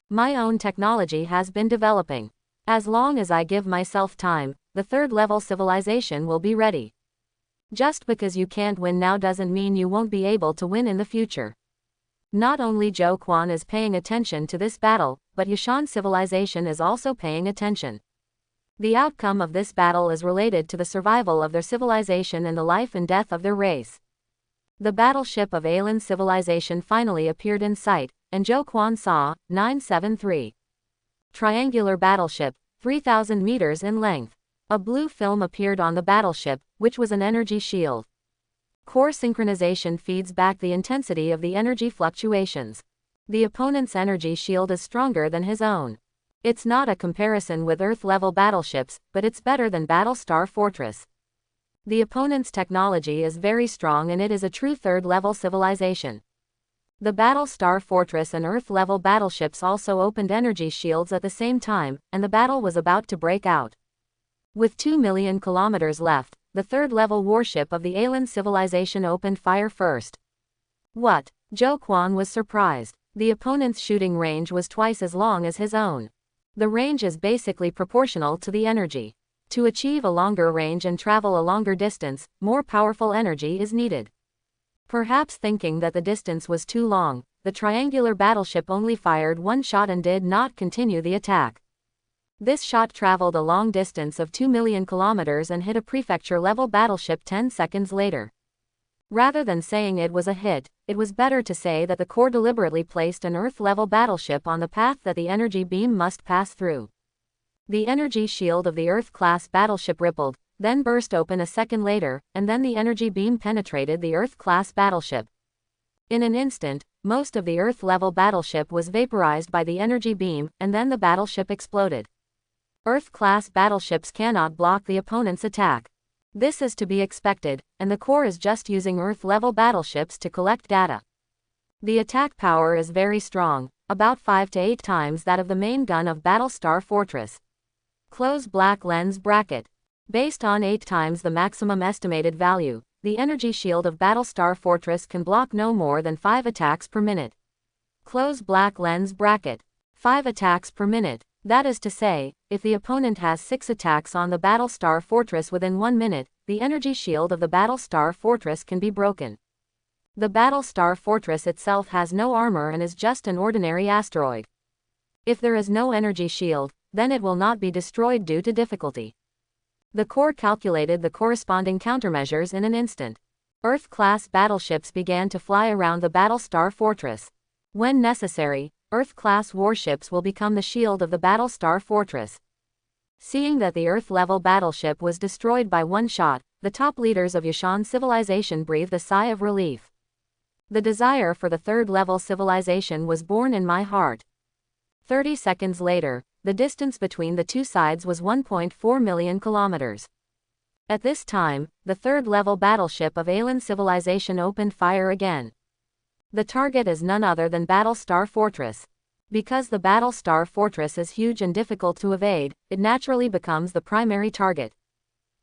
My own technology has been developing. As long as I give myself time, the third-level civilization will be ready. Just because you can't win now doesn't mean you won't be able to win in the future. Not only Zhou Quan is paying attention to this battle, but Yushan civilization is also paying attention. The outcome of this battle is related to the survival of their civilization and the life and death of their race. The battleship of Aelan civilization finally appeared in sight, and Zhou Quan saw 973. Triangular battleship, 3,000 meters in length. A blue film appeared on the battleship, which was an energy shield. Core synchronization feeds back the intensity of the energy fluctuations. The opponent's energy shield is stronger than his own. It's not a comparison with Earth-level battleships, but it's better than Battlestar Fortress. The opponent's technology is very strong and it is a true third-level civilization. The Battlestar Fortress and Earth-level battleships also opened energy shields at the same time, and the battle was about to break out. With 2 million kilometers left, the third-level warship of the Aelan civilization opened fire first. What? Zhou Quan was surprised. The opponent's shooting range was twice as long as his own. The range is basically proportional to the energy. To achieve a longer range and travel a longer distance, more powerful energy is needed. Perhaps thinking that the distance was too long, the triangular battleship only fired one shot and did not continue the attack. This shot traveled a long distance of 2 million kilometers and hit a prefecture-level battleship 10 seconds later. Rather than saying it was a hit, it was better to say that the core deliberately placed an Earth-level battleship on the path that the energy beam must pass through. The energy shield of the Earth-class battleship rippled, then burst open a second later, and then the energy beam penetrated the Earth-class battleship. In an instant, most of the Earth-level battleship was vaporized by the energy beam, and then the battleship exploded. Earth-class battleships cannot block the opponent's attack. This is to be expected, and the core is just using Earth-level battleships to collect data. The attack power is very strong, about 5 to 8 times that of the main gun of Battlestar Fortress. Close black lens bracket. Based on 8 times the maximum estimated value, the energy shield of Battlestar Fortress can block no more than 5 attacks per minute. Close black lens bracket. 5 attacks per minute. That is to say, if the opponent has 6 attacks on the Battlestar Fortress within 1 minute, the energy shield of the Battlestar Fortress can be broken. The Battlestar Fortress itself has no armor and is just an ordinary asteroid. If there is no energy shield, then it will not be destroyed due to difficulty. The core calculated the corresponding countermeasures in an instant. Earth-class battleships began to fly around the Battlestar Fortress. When necessary, Earth-class warships will become the shield of the Battlestar Fortress. Seeing that the Earth-level battleship was destroyed by one shot, the top leaders of Yashan civilization breathed a sigh of relief. The desire for the third-level civilization was born in my heart. 30 seconds later, the distance between the two sides was 1.4 million kilometers. At this time, the third-level battleship of Aelan civilization opened fire again. The target is none other than Battlestar Fortress. Because the Battlestar Fortress is huge and difficult to evade, it naturally becomes the primary target.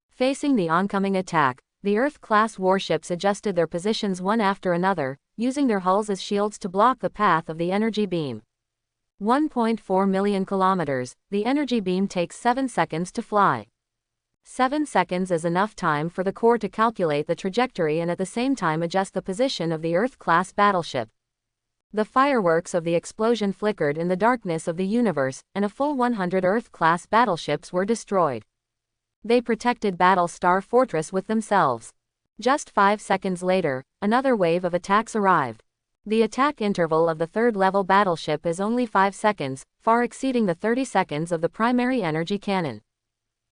Facing the oncoming attack, the Earth-class warships adjusted their positions one after another, using their hulls as shields to block the path of the energy beam. 1.4 million kilometers, the energy beam takes 7 seconds to fly. 7 seconds is enough time for the core to calculate the trajectory and at the same time adjust the position of the Earth-class battleship. The fireworks of the explosion flickered in the darkness of the universe, and a full 100 Earth-class battleships were destroyed. They protected Battlestar Fortress with themselves. Just 5 seconds later, another wave of attacks arrived. The attack interval of the third-level battleship is only 5 seconds, far exceeding the 30 seconds of the primary energy cannon.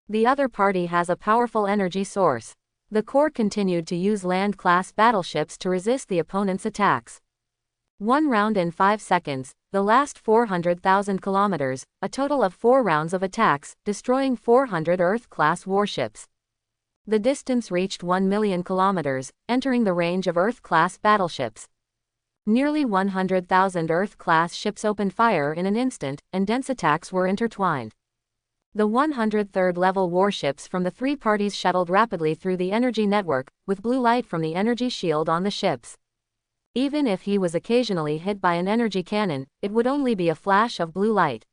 The other party has a powerful energy source. The core continued to use land-class battleships to resist the opponent's attacks. One round in 5 seconds, the last 400,000 kilometers, a total of 4 rounds of attacks, destroying 400 Earth-class warships. The distance reached 1 million kilometers, entering the range of Earth-class battleships. Nearly 100,000 Earth-class ships opened fire in an instant, and dense attacks were intertwined. The 103rd level warships from the 3 parties shuttled rapidly through the energy network, with blue light from the energy shield on the ships. Even if he was occasionally hit by an energy cannon, it would only be a flash of blue light.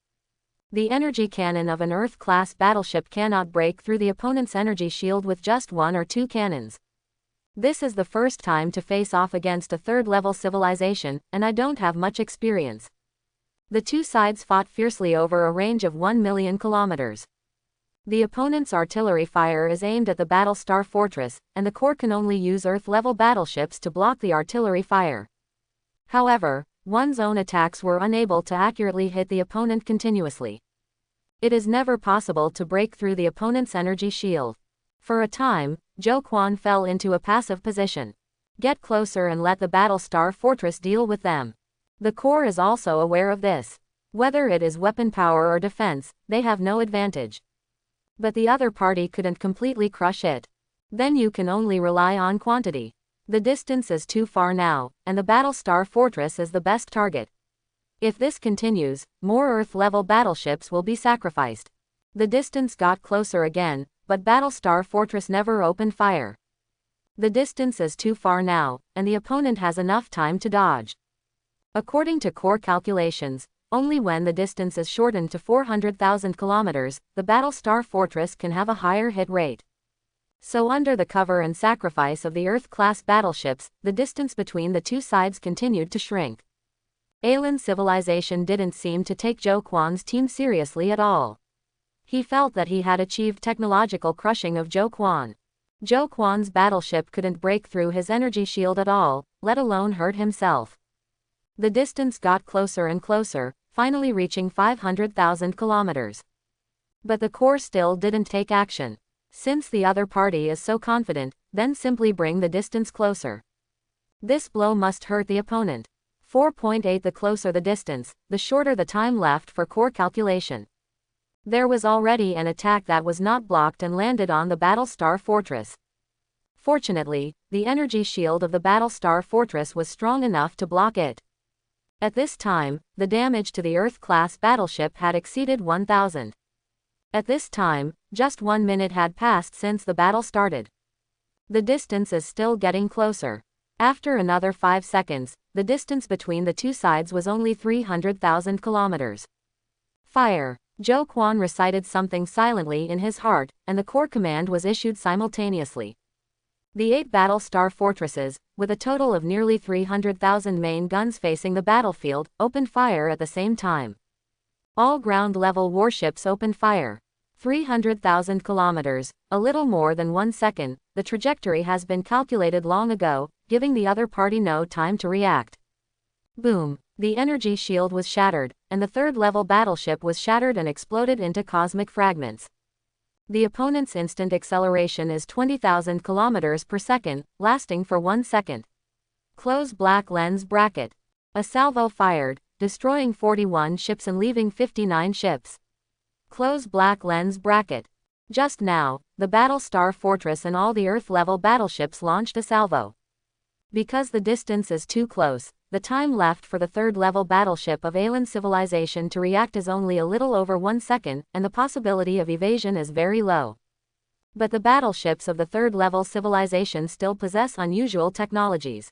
The energy cannon of an Earth-class battleship cannot break through the opponent's energy shield with just 1 or 2 cannons. This is the first time to face off against a third-level civilization, and I don't have much experience. The two sides fought fiercely over a range of 1 million kilometers. The opponent's artillery fire is aimed at the Battlestar Fortress, and the core can only use Earth-level battleships to block the artillery fire. However, one's own attacks were unable to accurately hit the opponent continuously. It is never possible to break through the opponent's energy shield. For a time, Zhou Quan fell into a passive position. Get closer and let the Battlestar Fortress deal with them. The core is also aware of this. Whether it is weapon power or defense, they have no advantage. But the other party couldn't completely crush it. Then you can only rely on quantity. The distance is too far now, and the Battlestar Fortress is the best target. If this continues, more Earth-level battleships will be sacrificed. The distance got closer again, but Battlestar Fortress never opened fire. The distance is too far now, and the opponent has enough time to dodge. According to core calculations, only when the distance is shortened to 400,000 kilometers, the Battlestar Fortress can have a higher hit rate. So under the cover and sacrifice of the Earth-class battleships, the distance between the two sides continued to shrink. Aelan civilization didn't seem to take Zhou Quan's team seriously at all. He felt that he had achieved technological crushing of Zhou Quan. Zhou Quan's battleship couldn't break through his energy shield at all, let alone hurt himself. The distance got closer and closer, finally reaching 500,000 kilometers. But the core still didn't take action. Since the other party is so confident, then simply bring the distance closer. This blow must hurt the opponent. 4.8. The closer the distance, the shorter the time left for core calculation. There was already an attack that was not blocked and landed on the Battlestar Fortress. Fortunately, the energy shield of the Battlestar Fortress was strong enough to block it. At this time, the damage to the Earth-class battleship had exceeded 1,000. At this time, just 1 minute had passed since the battle started. The distance is still getting closer. After another 5 seconds, the distance between the two sides was only 300,000 kilometers. Fire! Zhou Quan recited something silently in his heart, and the core command was issued simultaneously. The 8 Battlestar Fortresses, with a total of nearly 300,000 main guns facing the battlefield, opened fire at the same time. All ground-level warships opened fire. 300,000 kilometers, a little more than 1 second, the trajectory has been calculated long ago, giving the other party no time to react. Boom! The energy shield was shattered, and the third-level battleship was shattered and exploded into cosmic fragments. The opponent's instant acceleration is 20,000 kilometers per second, lasting for 1 second. Close black lens bracket. A salvo fired, destroying 41 ships and leaving 59 ships. Close black lens bracket. Just now, the Battlestar Fortress and all the Earth-level battleships launched a salvo. Because the distance is too close, the time left for the third-level battleship of alien civilization to react is only a little over 1 second, and the possibility of evasion is very low. But the battleships of the third-level civilization still possess unusual technologies.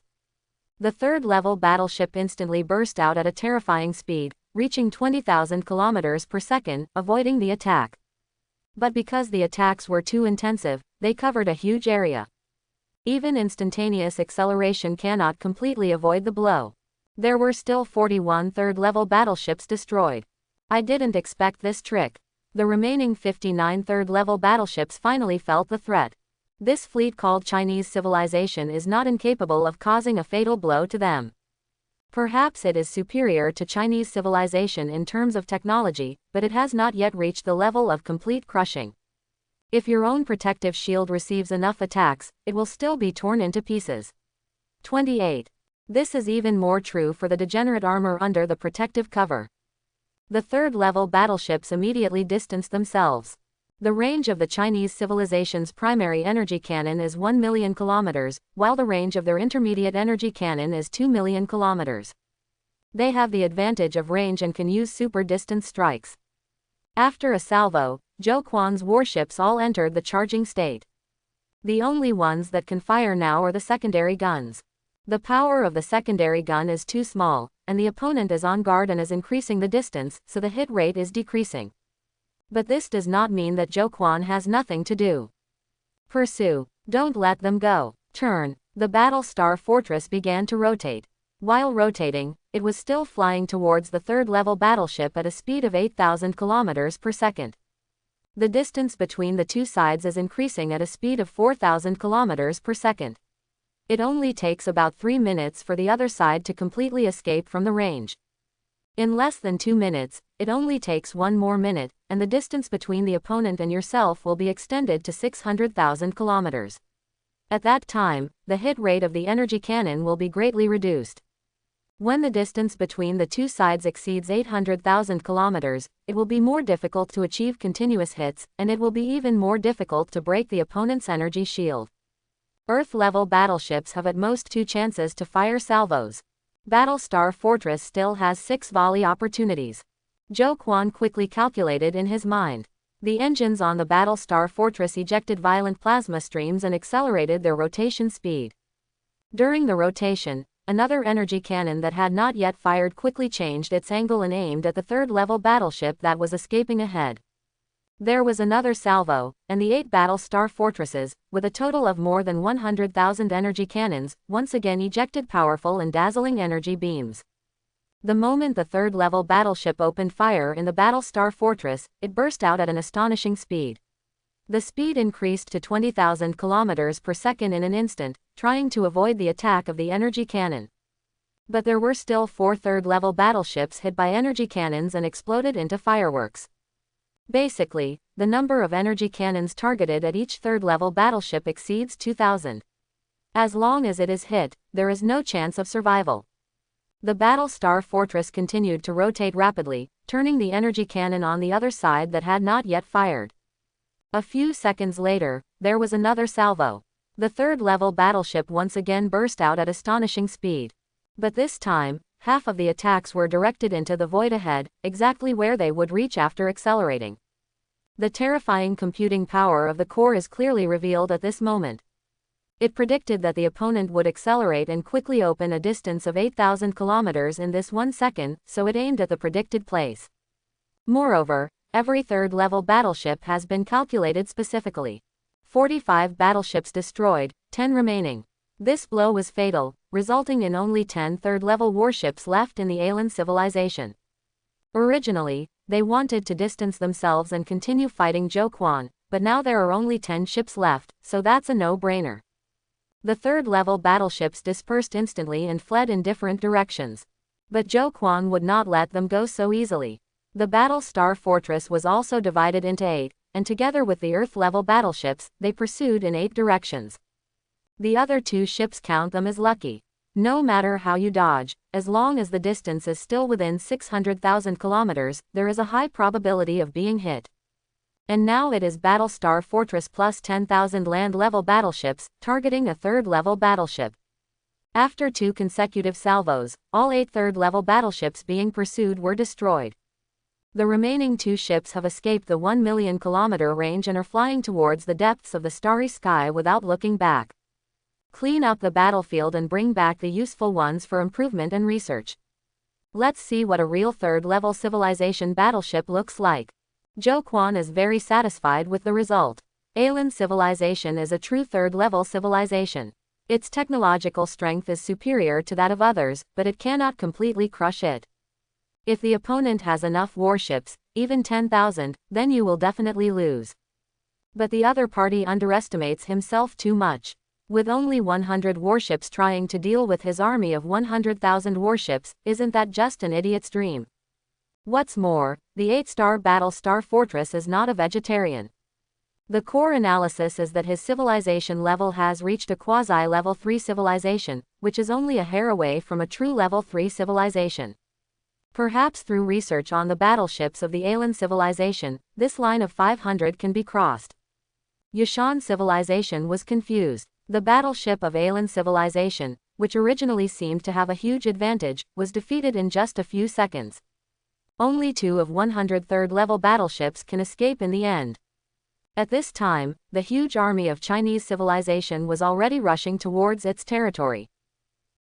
The third-level battleship instantly burst out at a terrifying speed, reaching 20,000 kilometers per second, avoiding the attack. But because the attacks were too intensive, they covered a huge area. Even instantaneous acceleration cannot completely avoid the blow. There were still 41 third-level battleships destroyed. I didn't expect this trick. The remaining 59 third-level battleships finally felt the threat. This fleet called Chinese civilization is not incapable of causing a fatal blow to them. Perhaps it is superior to Chinese civilization in terms of technology, but it has not yet reached the level of complete crushing. If your own protective shield receives enough attacks, it will still be torn into pieces. 28. This is even more true for the degenerate armor under the protective cover. The third-level battleships immediately distance themselves. The range of the Chinese civilization's primary energy cannon is 1 million kilometers, while the range of their intermediate energy cannon is 2 million kilometers. They have the advantage of range and can use super-distance strikes. After a salvo, Zhou Quan's warships all entered the charging state. The only ones that can fire now are the secondary guns. The power of the secondary gun is too small, and the opponent is on guard and is increasing the distance, so the hit rate is decreasing. But this does not mean that Zhou Quan has nothing to do. Pursue. Don't let them go. Turn. The Battlestar Fortress began to rotate. While rotating, it was still flying towards the third-level battleship at a speed of 8,000 kilometers per second. The distance between the two sides is increasing at a speed of 4,000 kilometers per second. It only takes about 3 minutes for the other side to completely escape from the range. In less than 2 minutes, it only takes 1 more minute, and the distance between the opponent and yourself will be extended to 600,000 kilometers. At that time, the hit rate of the energy cannon will be greatly reduced. When the distance between the two sides exceeds 800,000 kilometers, it will be more difficult to achieve continuous hits, and it will be even more difficult to break the opponent's energy shield. Earth-level battleships have at most 2 chances to fire salvos. Battlestar Fortress still has 6 volley opportunities. Zhou Quan quickly calculated in his mind. The engines on the Battlestar Fortress ejected violent plasma streams and accelerated their rotation speed. During the rotation, another energy cannon that had not yet fired quickly changed its angle and aimed at the third-level battleship that was escaping ahead. There was another salvo, and the 8 Battlestar Fortresses, with a total of more than 100,000 energy cannons, once again ejected powerful and dazzling energy beams. The moment the third-level battleship opened fire in the Battlestar Fortress, it burst out at an astonishing speed. The speed increased to 20,000 kilometers per second in an instant, trying to avoid the attack of the energy cannon. But there were still 4 third-level battleships hit by energy cannons and exploded into fireworks. Basically, the number of energy cannons targeted at each third-level battleship exceeds 2,000. As long as it is hit, there is no chance of survival. The battle star fortress continued to rotate rapidly, turning the energy cannon on the other side that had not yet fired. A few seconds later, there was another salvo. The third-level battleship once again burst out at astonishing speed. But this time, half of the attacks were directed into the void ahead, exactly where they would reach after accelerating. The terrifying computing power of the core is clearly revealed at this moment. It predicted that the opponent would accelerate and quickly open a distance of 8,000 kilometers in this 1 second, so it aimed at the predicted place. Moreover, every third-level battleship has been calculated specifically. 45 battleships destroyed, 10 remaining. This blow was fatal, resulting in only 10 third-level warships left in the alien civilization. Originally, they wanted to distance themselves and continue fighting Zhou Quan, but now there are only 10 ships left, so that's a no-brainer. The third-level battleships dispersed instantly and fled in different directions. But Zhou Quan would not let them go so easily. The battle star fortress was also divided into 8, and together with the Earth-level battleships, they pursued in 8 directions. The other 2 ships count them as lucky. No matter how you dodge, as long as the distance is still within 600,000 kilometers, there is a high probability of being hit. And now it is Battlestar Fortress plus 10,000 land-level battleships, targeting a third-level battleship. After 2 consecutive salvos, all 8 third-level battleships being pursued were destroyed. The remaining 2 ships have escaped the 1 million kilometer range and are flying towards the depths of the starry sky without looking back. Clean up the battlefield and bring back the useful ones for improvement and research. Let's see what a real third-level civilization battleship looks like. Zhou Quan is very satisfied with the result. Alien civilization is a true third-level civilization. Its technological strength is superior to that of others, but it cannot completely crush it. If the opponent has enough warships, even 10,000, then you will definitely lose. But the other party underestimates himself too much. With only 100 warships trying to deal with his army of 100,000 warships, isn't that just an idiot's dream? What's more, the 8-star battle star fortress is not a vegetarian. The core analysis is that his civilization level has reached a quasi-level 3 civilization, which is only a hair away from a true level 3 civilization. Perhaps through research on the battleships of the alien civilization, this line of 500 can be crossed. Yushan civilization was confused. The battleship of alien civilization, which originally seemed to have a huge advantage, was defeated in just a few seconds. Only 2 of 100 third-level battleships can escape in the end. At this time, the huge army of Chinese civilization was already rushing towards its territory.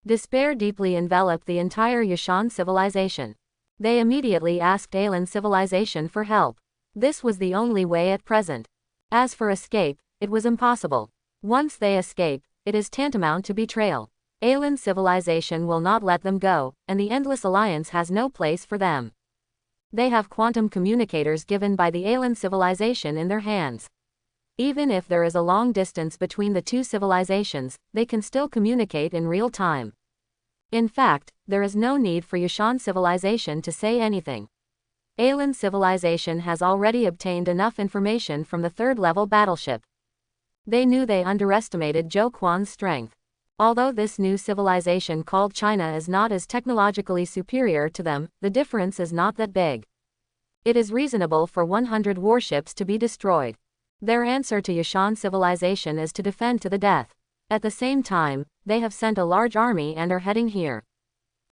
Despair deeply enveloped the entire Yushan civilization. They immediately asked alien civilization for help. This was the only way at present. As for escape, it was impossible. Once they escape, it is tantamount to betrayal. Alien civilization will not let them go, and the Endless Alliance has no place for them. They have quantum communicators given by the alien civilization in their hands. Even if there is a long distance between the 2 civilizations, they can still communicate in real time. In fact, there is no need for Yushan civilization to say anything. Alien civilization has already obtained enough information from the third-level battleship. They knew they underestimated Zhou Quan's strength. Although this new civilization called China is not as technologically superior to them, the difference is not that big. It is reasonable for 100 warships to be destroyed. Their answer to Yushan civilization is to defend to the death. At the same time, they have sent a large army and are heading here.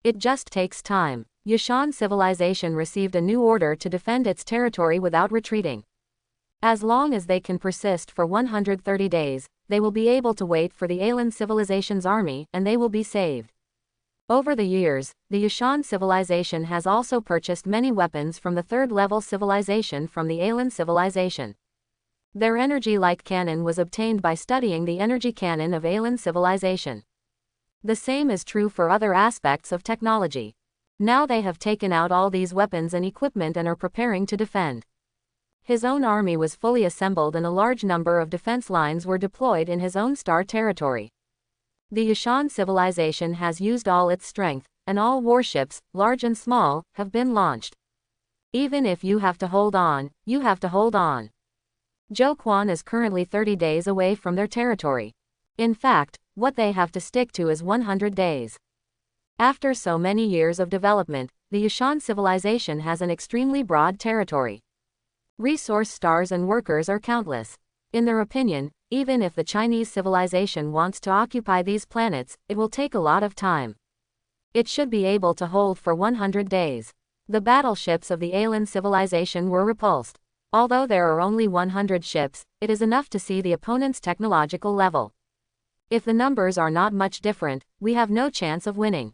It just takes time. Yushan civilization received a new order to defend its territory without retreating. As long as they can persist for 130 days, they will be able to wait for the alien civilization's army, and they will be saved. Over the years, the Yushan civilization has also purchased many weapons from the third-level civilization from the alien civilization. Their energy-like cannon was obtained by studying the energy cannon of alien civilization. The same is true for other aspects of technology. Now they have taken out all these weapons and equipment and are preparing to defend. His own army was fully assembled and a large number of defense lines were deployed in his own star territory. The Yushan civilization has used all its strength, and all warships, large and small, have been launched. Even if you have to hold on, you have to hold on. Zhou Quan is currently 30 days away from their territory. In fact, what they have to stick to is 100 days. After so many years of development, the Yushan civilization has an extremely broad territory. Resource stars and workers are countless. In their opinion, even if the Chinese civilization wants to occupy these planets, it will take a lot of time. It should be able to hold for 100 days. The battleships of the alien civilization were repulsed. Although there are only 100 ships, it is enough to see the opponent's technological level. If the numbers are not much different, we have no chance of winning.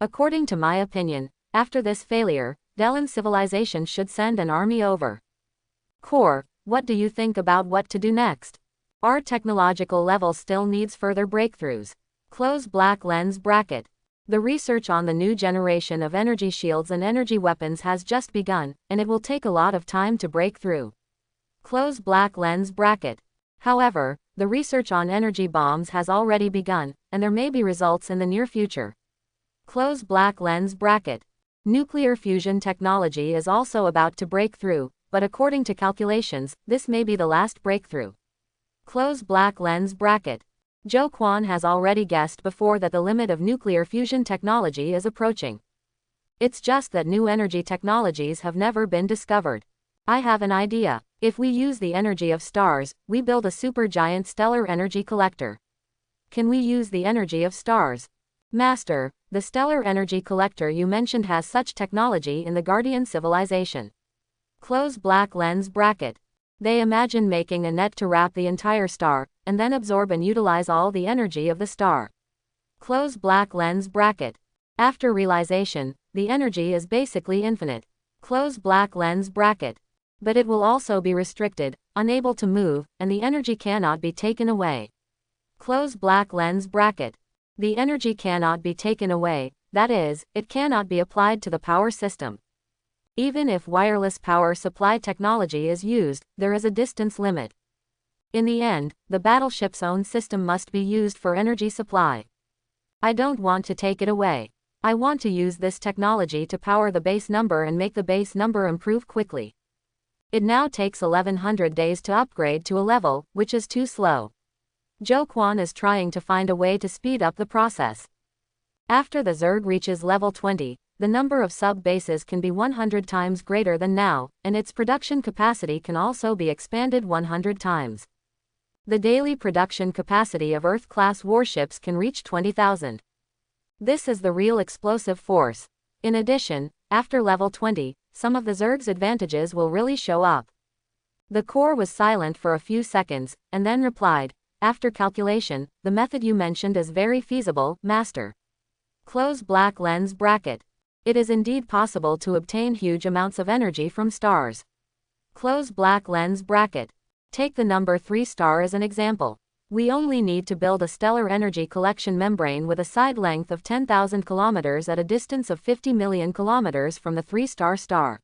According to my opinion, after this failure, Delen's civilization should send an army over. Core, what do you think about what to do next? Our technological level still needs further breakthroughs. Close black lens bracket. The research on the new generation of energy shields and energy weapons has just begun, and it will take a lot of time to break through. Close black lens bracket. However, the research on energy bombs has already begun, and there may be results in the near future. Close black lens bracket. Nuclear fusion technology is also about to break through, but according to calculations, this may be the last breakthrough. Close black lens bracket. Zhou Quan has already guessed before that the limit of nuclear fusion technology is approaching. It's just that new energy technologies have never been discovered. I have an idea. If we use the energy of stars, we build a supergiant stellar energy collector. Can we use the energy of stars? Master, the stellar energy collector you mentioned has such technology in the Guardian civilization. Close black lens bracket. They imagine making a net to wrap the entire star, and then absorb and utilize all the energy of the star. Close black lens bracket. After realization, the energy is basically infinite. Close black lens bracket. But it will also be restricted, unable to move, and the energy cannot be taken away. Close black lens bracket. The energy cannot be taken away, that is, it cannot be applied to the power system. Even if wireless power supply technology is used, there is a distance limit. In the end, the battleship's own system must be used for energy supply. I don't want to take it away. I want to use this technology to power the base number and make the base number improve quickly. It now takes 1100 days to upgrade to a level, which is too slow. Zhou Quan is trying to find a way to speed up the process. After the Zerg reaches level 20, the number of sub-bases can be 100 times greater than now, and its production capacity can also be expanded 100 times. The daily production capacity of Earth-class warships can reach 20,000. This is the real explosive force. In addition, after level 20, some of the Zerg's advantages will really show up. The core was silent for a few seconds, and then replied, "After calculation, the method you mentioned is very feasible, Master." Close black lens bracket. It is indeed possible to obtain huge amounts of energy from stars. Close black lens bracket. Take the number 3 star as an example. We only need to build a stellar energy collection membrane with a side length of 10,000 kilometers at a distance of 50 million kilometers from the 3-star star.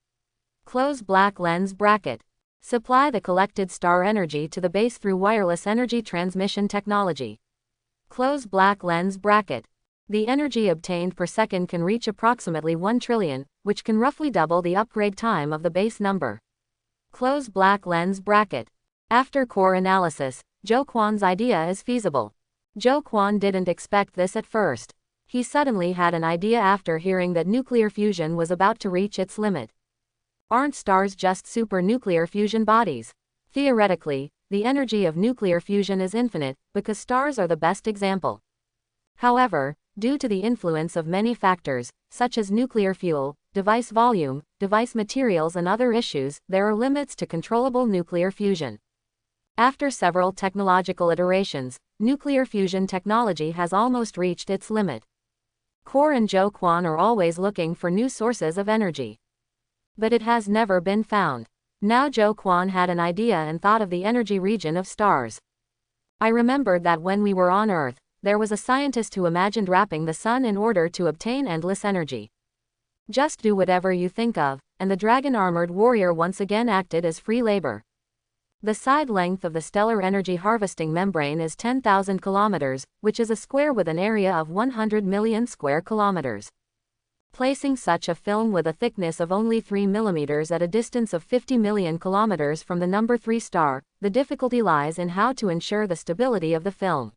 Close black lens bracket. Supply the collected star energy to the base through wireless energy transmission technology. Close black lens bracket. The energy obtained per second can reach approximately 1 trillion, which can roughly double the upgrade time of the base number. Close black lens bracket. After core analysis, Zhou Quan's idea is feasible. Zhou Quan didn't expect this at first. He suddenly had an idea after hearing that nuclear fusion was about to reach its limit. Aren't stars just super-nuclear fusion bodies? Theoretically, the energy of nuclear fusion is infinite, because stars are the best example. However, due to the influence of many factors, such as nuclear fuel, device volume, device materials and other issues, there are limits to controllable nuclear fusion. After several technological iterations, nuclear fusion technology has almost reached its limit. Core and Zhou Quan are always looking for new sources of energy. But it has never been found. Now Zhou Quan had an idea and thought of the energy region of stars. I remembered that when we were on Earth, there was a scientist who imagined wrapping the sun in order to obtain endless energy. Just do whatever you think of, and the dragon-armored warrior once again acted as free labor. The side length of the stellar energy harvesting membrane is 10,000 kilometers, which is a square with an area of 100 million square kilometers. Placing such a film with a thickness of only 3 millimeters at a distance of 50 million kilometers from the number 3 star, the difficulty lies in how to ensure the stability of the film.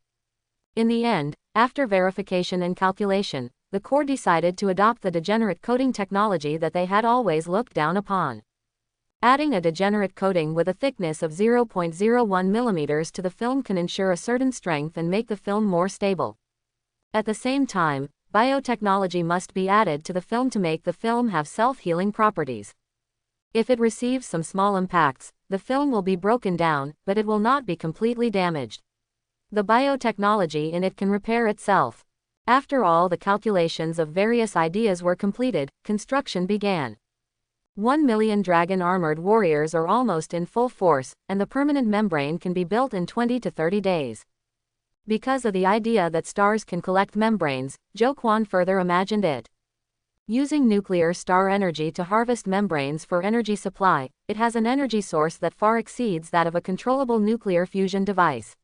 In the end, after verification and calculation, the Corps decided to adopt the degenerate coating technology that they had always looked down upon. Adding a degenerate coating with a thickness of 0.01 mm to the film can ensure a certain strength and make the film more stable. At the same time, biotechnology must be added to the film to make the film have self-healing properties. If it receives some small impacts, the film will be broken down, but it will not be completely damaged. The biotechnology in it can repair itself. After all the calculations of various ideas were completed, construction began. 1 million dragon armored warriors are almost in full force, and the permanent membrane can be built in 20 to 30 days. Because of the idea that stars can collect membranes, Zhou Quan further imagined it. Using nuclear star energy to harvest membranes for energy supply, it has an energy source that far exceeds that of a controllable nuclear fusion device.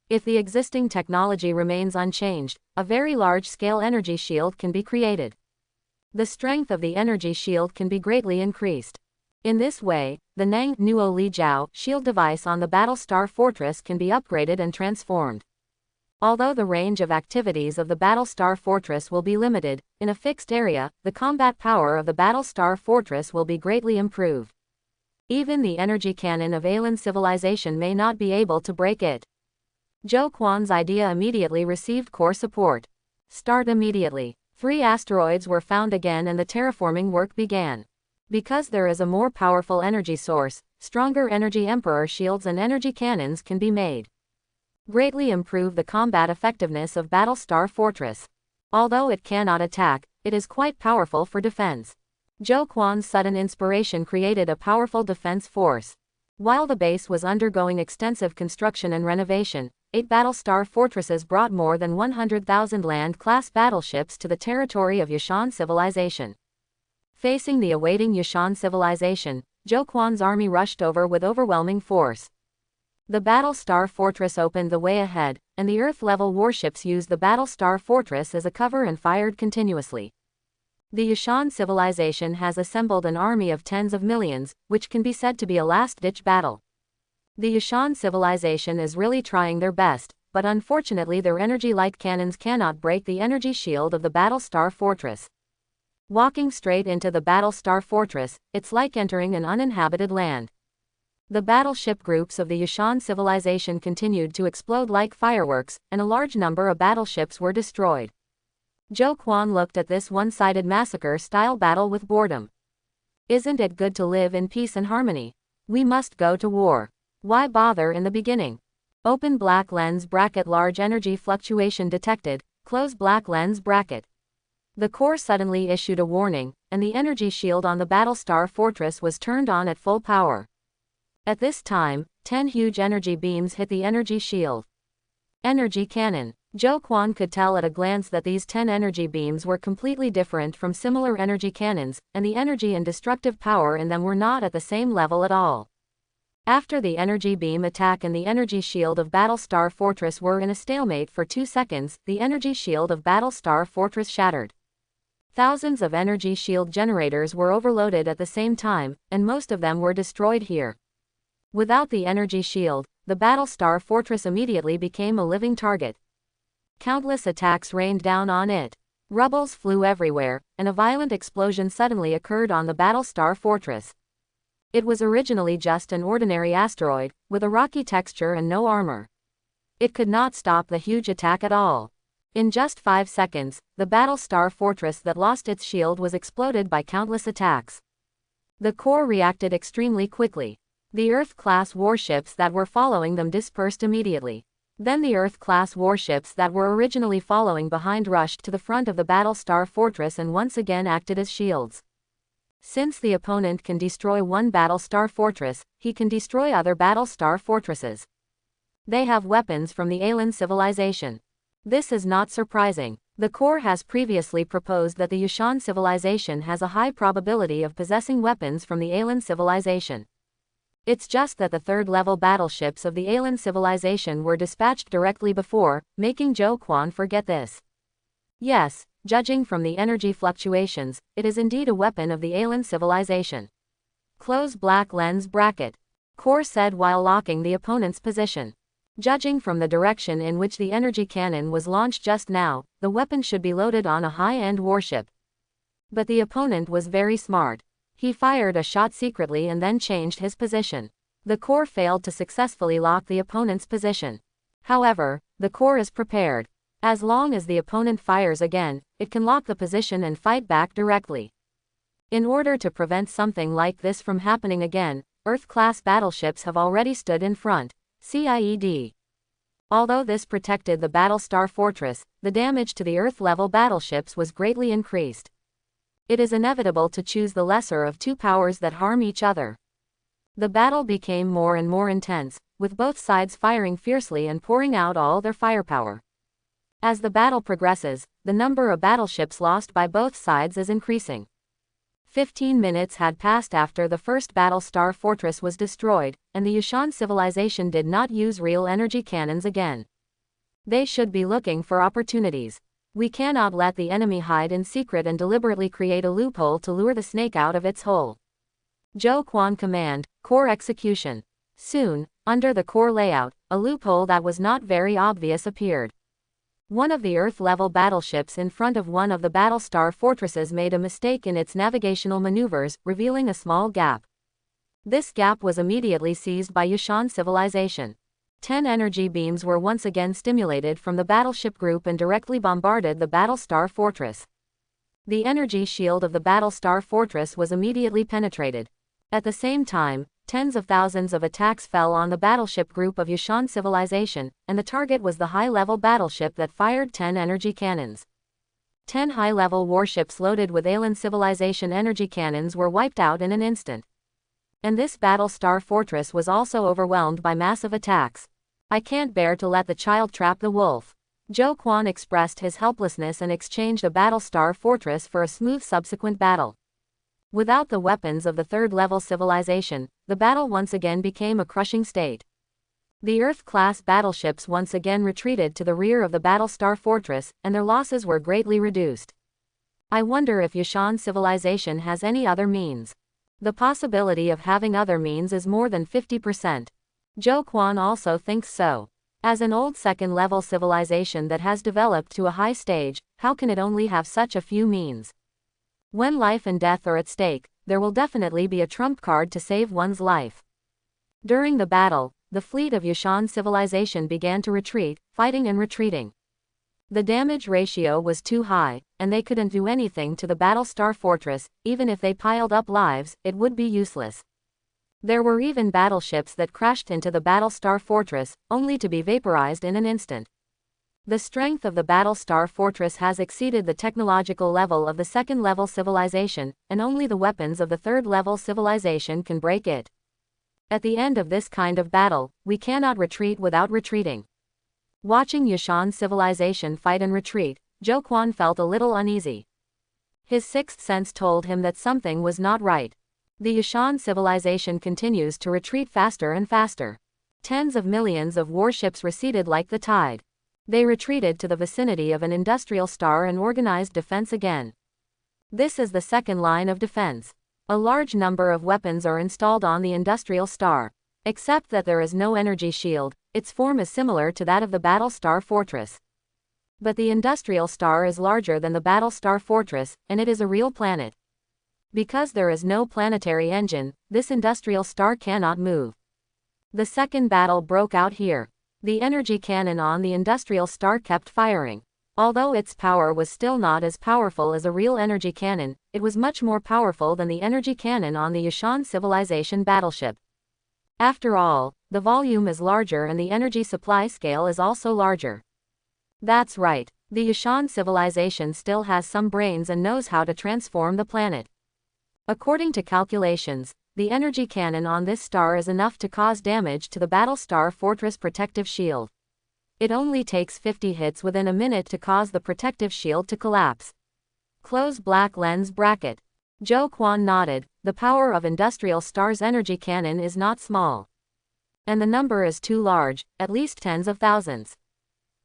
If the existing technology remains unchanged, a very large-scale energy shield can be created. The strength of the energy shield can be greatly increased. In this way, the Nang Nuo Li Jiao shield device on the Battlestar Fortress can be upgraded and transformed. Although the range of activities of the Battlestar Fortress will be limited, in a fixed area, the combat power of the Battlestar Fortress will be greatly improved. Even the energy cannon of alien civilization may not be able to break it. Zhou Quan's idea immediately received core support. Start immediately. 3 asteroids were found again and the terraforming work began. Because there is a more powerful energy source, stronger energy Emperor shields and energy cannons can be made. Greatly improve the combat effectiveness of Battlestar Fortress. Although it cannot attack, it is quite powerful for defense. Zhou Quan's sudden inspiration created a powerful defense force. While the base was undergoing extensive construction and renovation, 8 Battlestar Fortresses brought more than 100,000 land-class battleships to the territory of Yushan civilization. Facing the awaiting Yushan civilization, Zhou Quan's army rushed over with overwhelming force. The Battlestar Fortress opened the way ahead, and the Earth-level warships used the Battlestar Fortress as a cover and fired continuously. The Yushan civilization has assembled an army of tens of millions, which can be said to be a last-ditch battle. The Yushan civilization is really trying their best, but unfortunately their energy light cannons cannot break the energy shield of the Battlestar Fortress. Walking straight into the Battlestar Fortress, it's like entering an uninhabited land. The battleship groups of the Yushan civilization continued to explode like fireworks, and a large number of battleships were destroyed. Zhou Quan looked at this one-sided massacre-style battle with boredom. Isn't it good to live in peace and harmony? We must go to war. Why bother in the beginning? Open black lens bracket. Large energy fluctuation detected, close black lens bracket. The Corps suddenly issued a warning, and the energy shield on the Battlestar Fortress was turned on at full power. At this time, 10 huge energy beams hit the energy shield. Energy cannon. Zhou Quan could tell at a glance that these 10 energy beams were completely different from similar energy cannons, and the energy and destructive power in them were not at the same level at all. After the energy beam attack and the energy shield of Battlestar Fortress were in a stalemate for 2 seconds, the energy shield of Battlestar Fortress shattered. Thousands of energy shield generators were overloaded at the same time, and most of them were destroyed here. Without the energy shield, the Battlestar Fortress immediately became a living target. Countless attacks rained down on it. Rubbles flew everywhere, and a violent explosion suddenly occurred on the Battlestar Fortress. It was originally just an ordinary asteroid, with a rocky texture and no armor. It could not stop the huge attack at all. In just 5 seconds, the Battlestar Fortress that lost its shield was exploded by countless attacks. The Corps reacted extremely quickly. The Earth-class warships that were following them dispersed immediately. Then the Earth-class warships that were originally following behind rushed to the front of the Battlestar Fortress and once again acted as shields. Since the opponent can destroy one Battlestar Fortress, he can destroy other Battlestar Fortresses. They have weapons from the alien civilization. This is not surprising. The Corps has previously proposed that the Yushan civilization has a high probability of possessing weapons from the alien civilization. It's just that the third-level battleships of the alien civilization were dispatched directly before, making Zhou Quan forget this. Yes, judging from the energy fluctuations, it is indeed a weapon of the alien civilization. Close black lens bracket. Corps said while locking the opponent's position. Judging from the direction in which the energy cannon was launched just now, the weapon should be loaded on a high-end warship. But the opponent was very smart. He fired a shot secretly and then changed his position. The core failed to successfully lock the opponent's position. However, the core is prepared. As long as the opponent fires again, it can lock the position and fight back directly. In order to prevent something like this from happening again, Earth-class battleships have already stood in front. CIED. Although this protected the Battlestar Fortress, the damage to the Earth-level battleships was greatly increased. It is inevitable to choose the lesser of two powers that harm each other. The battle became more and more intense, with both sides firing fiercely and pouring out all their firepower. As the battle progresses, the number of battleships lost by both sides is increasing. 15 minutes had passed after the first Battlestar Fortress was destroyed, and the Yushan civilization did not use real energy cannons again. They should be looking for opportunities. We cannot let the enemy hide in secret and deliberately create a loophole to lure the snake out of its hole. Zhou Quan command, core execution. Soon, under the core layout, a loophole that was not very obvious appeared. One of the Earth-level battleships in front of one of the Battlestar fortresses made a mistake in its navigational maneuvers, revealing a small gap. This gap was immediately seized by Yushan civilization. 10 energy beams were once again stimulated from the battleship group and directly bombarded the Battlestar fortress. The energy shield of the Battlestar fortress was immediately penetrated. At the same time, tens of thousands of attacks fell on the battleship group of Yushan civilization, and the target was the high-level battleship that fired 10 energy cannons. 10 high-level warships loaded with alien civilization energy cannons were wiped out in an instant. And this Battlestar fortress was also overwhelmed by massive attacks. I can't bear to let the child trap the wolf. Zhou Quan expressed his helplessness and exchanged a Battlestar fortress for a smooth subsequent battle. Without the weapons of the third-level civilization, the battle once again became a crushing state. The Earth-class battleships once again retreated to the rear of the Battlestar fortress, and their losses were greatly reduced. I wonder if Yushan civilization has any other means. The possibility of having other means is more than 50%. Zhou Quan also thinks so. As an old second-level civilization that has developed to a high stage, how can it only have such a few means? When life and death are at stake, there will definitely be a trump card to save one's life. During the battle, the fleet of Yushan civilization began to retreat, fighting and retreating. The damage ratio was too high, and they couldn't do anything to the Battlestar fortress. Even if they piled up lives, it would be useless. There were even battleships that crashed into the Battlestar fortress, only to be vaporized in an instant. The strength of the Battlestar fortress has exceeded the technological level of the second-level civilization, and only the weapons of the third-level civilization can break it. At the end of this kind of battle, we cannot retreat without retreating. Watching Yushan civilization fight and retreat, Zhou Quan felt a little uneasy. His sixth sense told him that something was not right. The Yushan civilization continues to retreat faster and faster. Tens of millions of warships receded like the tide. They retreated to the vicinity of an industrial star and organized defense again. This is the second line of defense. A large number of weapons are installed on the industrial star. Except that there is no energy shield, its form is similar to that of the Battlestar fortress. But the industrial star is larger than the Battlestar fortress, and it is a real planet. Because there is no planetary engine, this industrial star cannot move. The second battle broke out here. The energy cannon on the industrial star kept firing. Although its power was still not as powerful as a real energy cannon, it was much more powerful than the energy cannon on the Yushan civilization battleship. After all, the volume is larger and the energy supply scale is also larger. That's right, the Yushan civilization still has some brains and knows how to transform the planet. According to calculations, the energy cannon on this star is enough to cause damage to the Battlestar fortress protective shield. It only takes 50 hits within a minute to cause the protective shield to collapse. Close black lens bracket. Zhou Quan nodded. The power of industrial star's energy cannon is not small. And the number is too large, at least tens of thousands.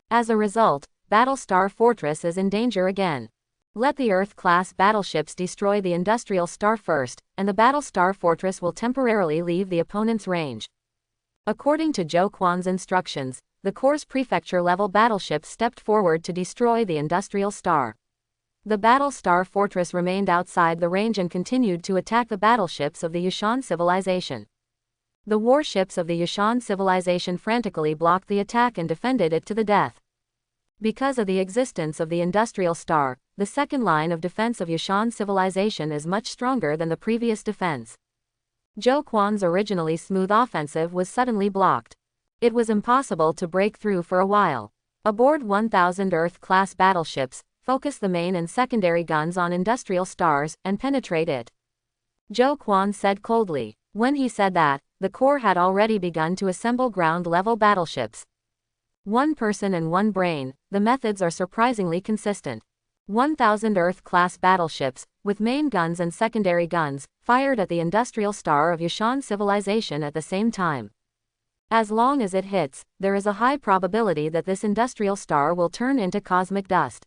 As a result, Battlestar fortress is in danger again. Let the Earth-class battleships destroy the industrial star first, and the Battlestar fortress will temporarily leave the opponent's range. According to Zhou Quan's instructions, the Corps' prefecture-level battleships stepped forward to destroy the industrial star. The Battle Star Fortress remained outside the range and continued to attack the battleships of the Yushan civilization. The warships of the Yushan civilization frantically blocked the attack and defended it to the death. Because of the existence of the industrial star, the second line of defense of Yushan civilization is much stronger than the previous defense. Zhou Quan's originally smooth offensive was suddenly blocked. It was impossible to break through for a while. Aboard 1,000 Earth-class battleships, focus the main and secondary guns on industrial stars and penetrate it. Zhou Quan said coldly. When he said that, the Corps had already begun to assemble ground-level battleships. One person and one brain, the methods are surprisingly consistent. 1,000 Earth-class battleships, with main guns and secondary guns, fired at the industrial star of Yushan civilization at the same time. As long as it hits, there is a high probability that this industrial star will turn into cosmic dust.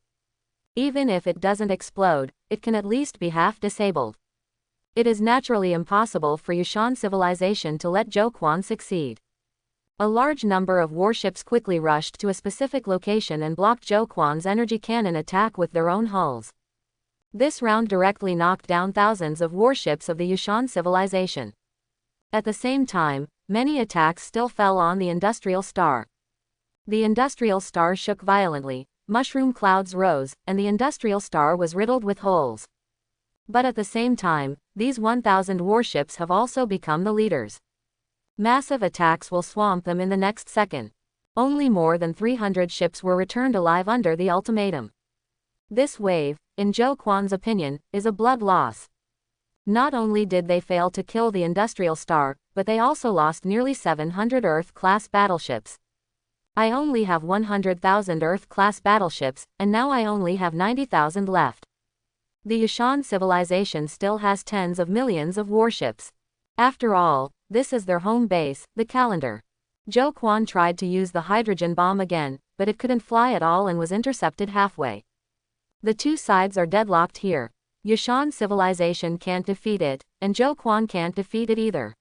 Even if it doesn't explode, it can at least be half disabled. It is naturally impossible for Yushan civilization to let Zhou Quan succeed. A large number of warships quickly rushed to a specific location and blocked Zhou Quan's energy cannon attack with their own hulls. This round directly knocked down thousands of warships of the Yushan civilization. At the same time, many attacks still fell on the industrial star. The industrial star shook violently, mushroom clouds rose, and the industrial star was riddled with holes. But at the same time, these 1,000 warships have also become the leaders. Massive attacks will swamp them in the next second. Only more than 300 ships were returned alive under the ultimatum. This wave, in Zhou Quan's opinion, is a blood loss. Not only did they fail to kill the industrial star, but they also lost nearly 700 Earth-class battleships. I only have 100,000 Earth-class battleships, and now I only have 90,000 left. The Yushan civilization still has tens of millions of warships. After all, this is their home base, the calendar. Zhou Quan tried to use the hydrogen bomb again, but it couldn't fly at all and was intercepted halfway. The two sides are deadlocked here. Yushan civilization can't defeat it, and Zhou Quan can't defeat it either.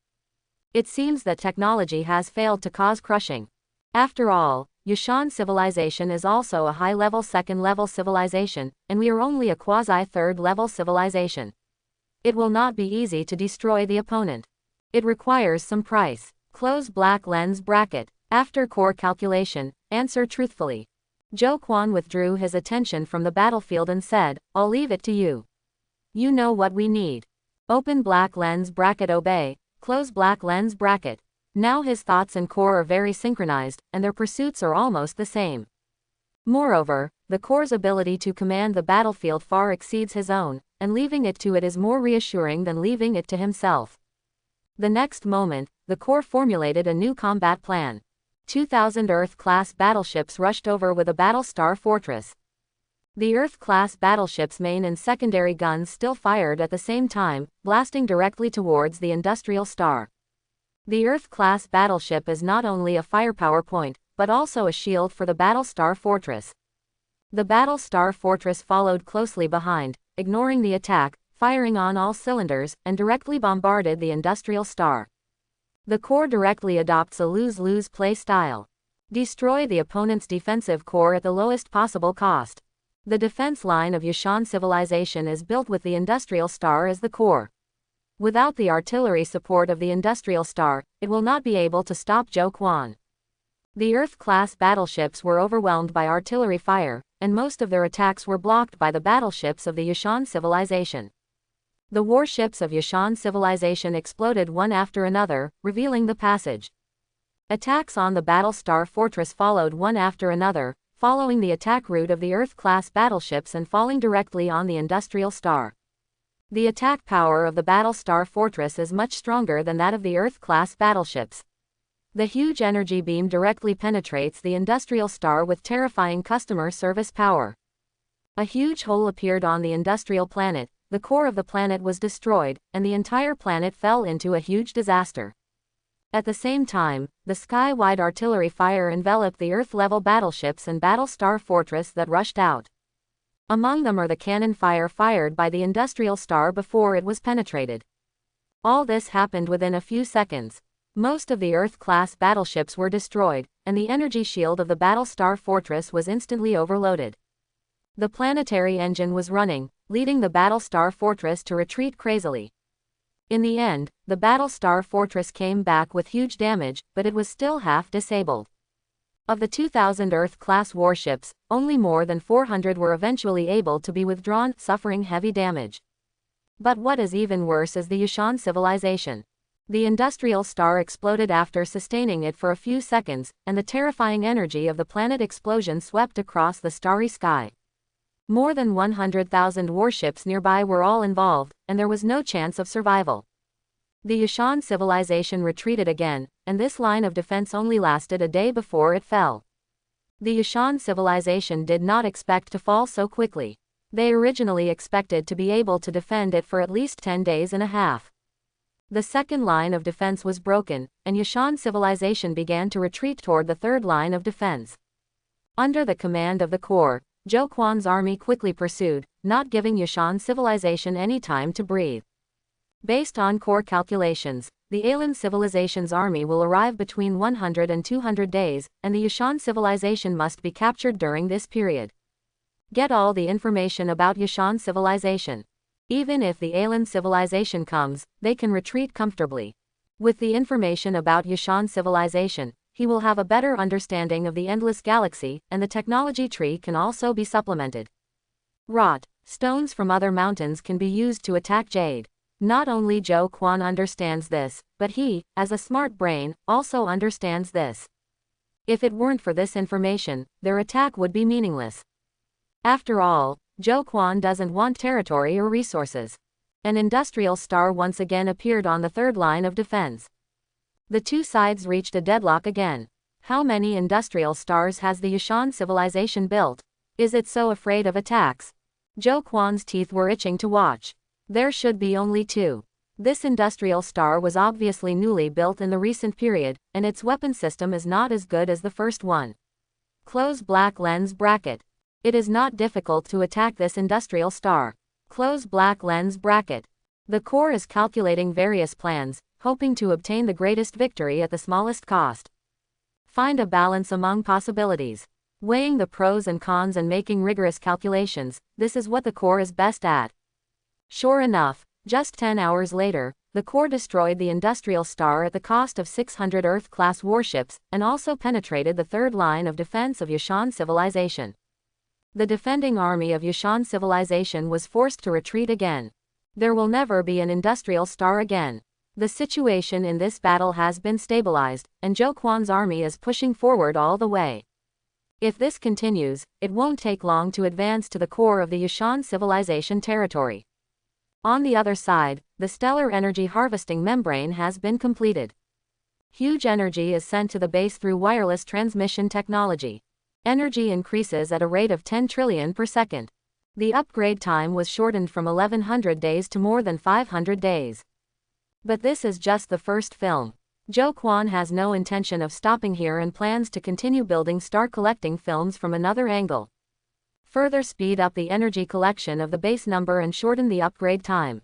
It seems that technology has failed to cause crushing. After all, Yushan civilization is also a high-level second-level civilization, and we are only a quasi-third-level civilization. It will not be easy to destroy the opponent. It requires some price. Close black lens bracket. After core calculation, answer truthfully. Zhou Quan withdrew his attention from the battlefield and said, I'll leave it to you. You know what we need. Open black lens bracket, obey. Close black lens bracket. Now his thoughts and core are very synchronized, and their pursuits are almost the same. Moreover, the core's ability to command the battlefield far exceeds his own, and leaving it to it is more reassuring than leaving it to himself. The next moment, the core formulated a new combat plan. 2,000 Earth-class battleships rushed over with a Battle Star Fortress. The Earth-class battleships' main and secondary guns still fired at the same time, blasting directly towards the industrial star. The Earth-class battleship is not only a firepower point, but also a shield for the Battle Star Fortress. The Battle Star Fortress followed closely behind, ignoring the attack, firing on all cylinders, and directly bombarded the industrial star. The core directly adopts a lose-lose play style. Destroy the opponent's defensive core at the lowest possible cost. The defense line of Yushan civilization is built with the industrial star as the core. Without the artillery support of the industrial star, it will not be able to stop Zhou Quan. The Earth-class battleships were overwhelmed by artillery fire, and most of their attacks were blocked by the battleships of the Yushan civilization. The warships of Yushan civilization exploded one after another, revealing the passage. Attacks on the Battle Star Fortress followed one after another, following the attack route of the Earth-class battleships and falling directly on the industrial star. The attack power of the Battle Star Fortress is much stronger than that of the Earth-class battleships. The huge energy beam directly penetrates the industrial star with terrifying customer service power. A huge hole appeared on the industrial planet, the core of the planet was destroyed, and the entire planet fell into a huge disaster. At the same time, the sky-wide artillery fire enveloped the Earth-level battleships and Battle Star Fortress that rushed out. Among them are the cannon fire fired by the industrial star before it was penetrated. All this happened within a few seconds. Most of the Earth-class battleships were destroyed, and the energy shield of the Battlestar Fortress was instantly overloaded. The planetary engine was running, leading the Battlestar Fortress to retreat crazily. In the end, the Battlestar Fortress came back with huge damage, but it was still half disabled. Of the 2,000 Earth-class warships, only more than 400 were eventually able to be withdrawn, suffering heavy damage. But what is even worse is the Yushan civilization. The industrial star exploded after sustaining it for a few seconds, and the terrifying energy of the planet explosion swept across the starry sky. More than 100,000 warships nearby were all involved, and there was no chance of survival. The Yushan civilization retreated again, and this line of defense only lasted a day before it fell. The Yushan civilization did not expect to fall so quickly. They originally expected to be able to defend it for at least 10 days and a half. The second line of defense was broken, and Yushan civilization began to retreat toward the third line of defense. Under the command of the Corps, Zhou Quan's army quickly pursued, not giving Yushan civilization any time to breathe. Based on Corps calculations, the alien civilization's army will arrive between 100 and 200 days, and the Yushan civilization must be captured during this period. Get all the information about Yushan civilization. Even if the alien civilization comes, they can retreat comfortably. With the information about Yushan civilization, he will have a better understanding of the endless galaxy, and the technology tree can also be supplemented. Rot. Stones from other mountains can be used to attack Jade. Not only Zhou Quan understands this, but he, as a smart brain, also understands this. If it weren't for this information, their attack would be meaningless. After all, Zhou Quan doesn't want territory or resources. An industrial star once again appeared on the third line of defense. The two sides reached a deadlock again. How many industrial stars has the Yushan civilization built? Is it so afraid of attacks? Zhou Quan's teeth were itching to watch. There should be only 2. This industrial star was obviously newly built in the recent period, and its weapon system is not as good as the first one. Close black lens bracket. It is not difficult to attack this industrial star. Close black lens bracket. The Corps is calculating various plans, hoping to obtain the greatest victory at the smallest cost. Find a balance among possibilities. Weighing the pros and cons and making rigorous calculations, this is what the Corps is best at. Sure enough, just 10 hours later, the Corps destroyed the industrial star at the cost of 600 Earth-class warships, and also penetrated the third line of defense of Yushan civilization. The defending army of Yushan civilization was forced to retreat again. There will never be an industrial star again. The situation in this battle has been stabilized, and Zhou Quan's army is pushing forward all the way. If this continues, it won't take long to advance to the core of the Yushan civilization territory. On the other side, the stellar energy harvesting membrane has been completed. Huge energy is sent to the base through wireless transmission technology. Energy increases at a rate of 10 trillion per second. The upgrade time was shortened from 1100 days to more than 500 days. But this is just the first film. Zhou Quan has no intention of stopping here and plans to continue building star collecting films from another angle. Further speed up the energy collection of the base number and shorten the upgrade time.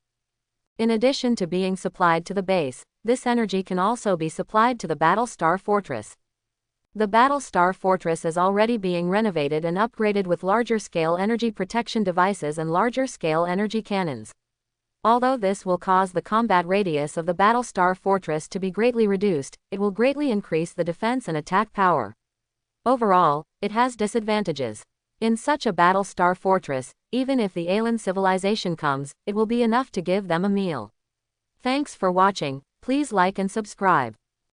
In addition to being supplied to the base, this energy can also be supplied to the Battlestar Fortress. The Battlestar Fortress is already being renovated and upgraded with larger-scale energy protection devices and larger-scale energy cannons. Although this will cause the combat radius of the Battlestar Fortress to be greatly reduced, it will greatly increase the defense and attack power. Overall, it has disadvantages. In such a Battlestar Fortress, even if the alien civilization comes, it will be enough to give them a meal. Thanks for watching. Please like and subscribe.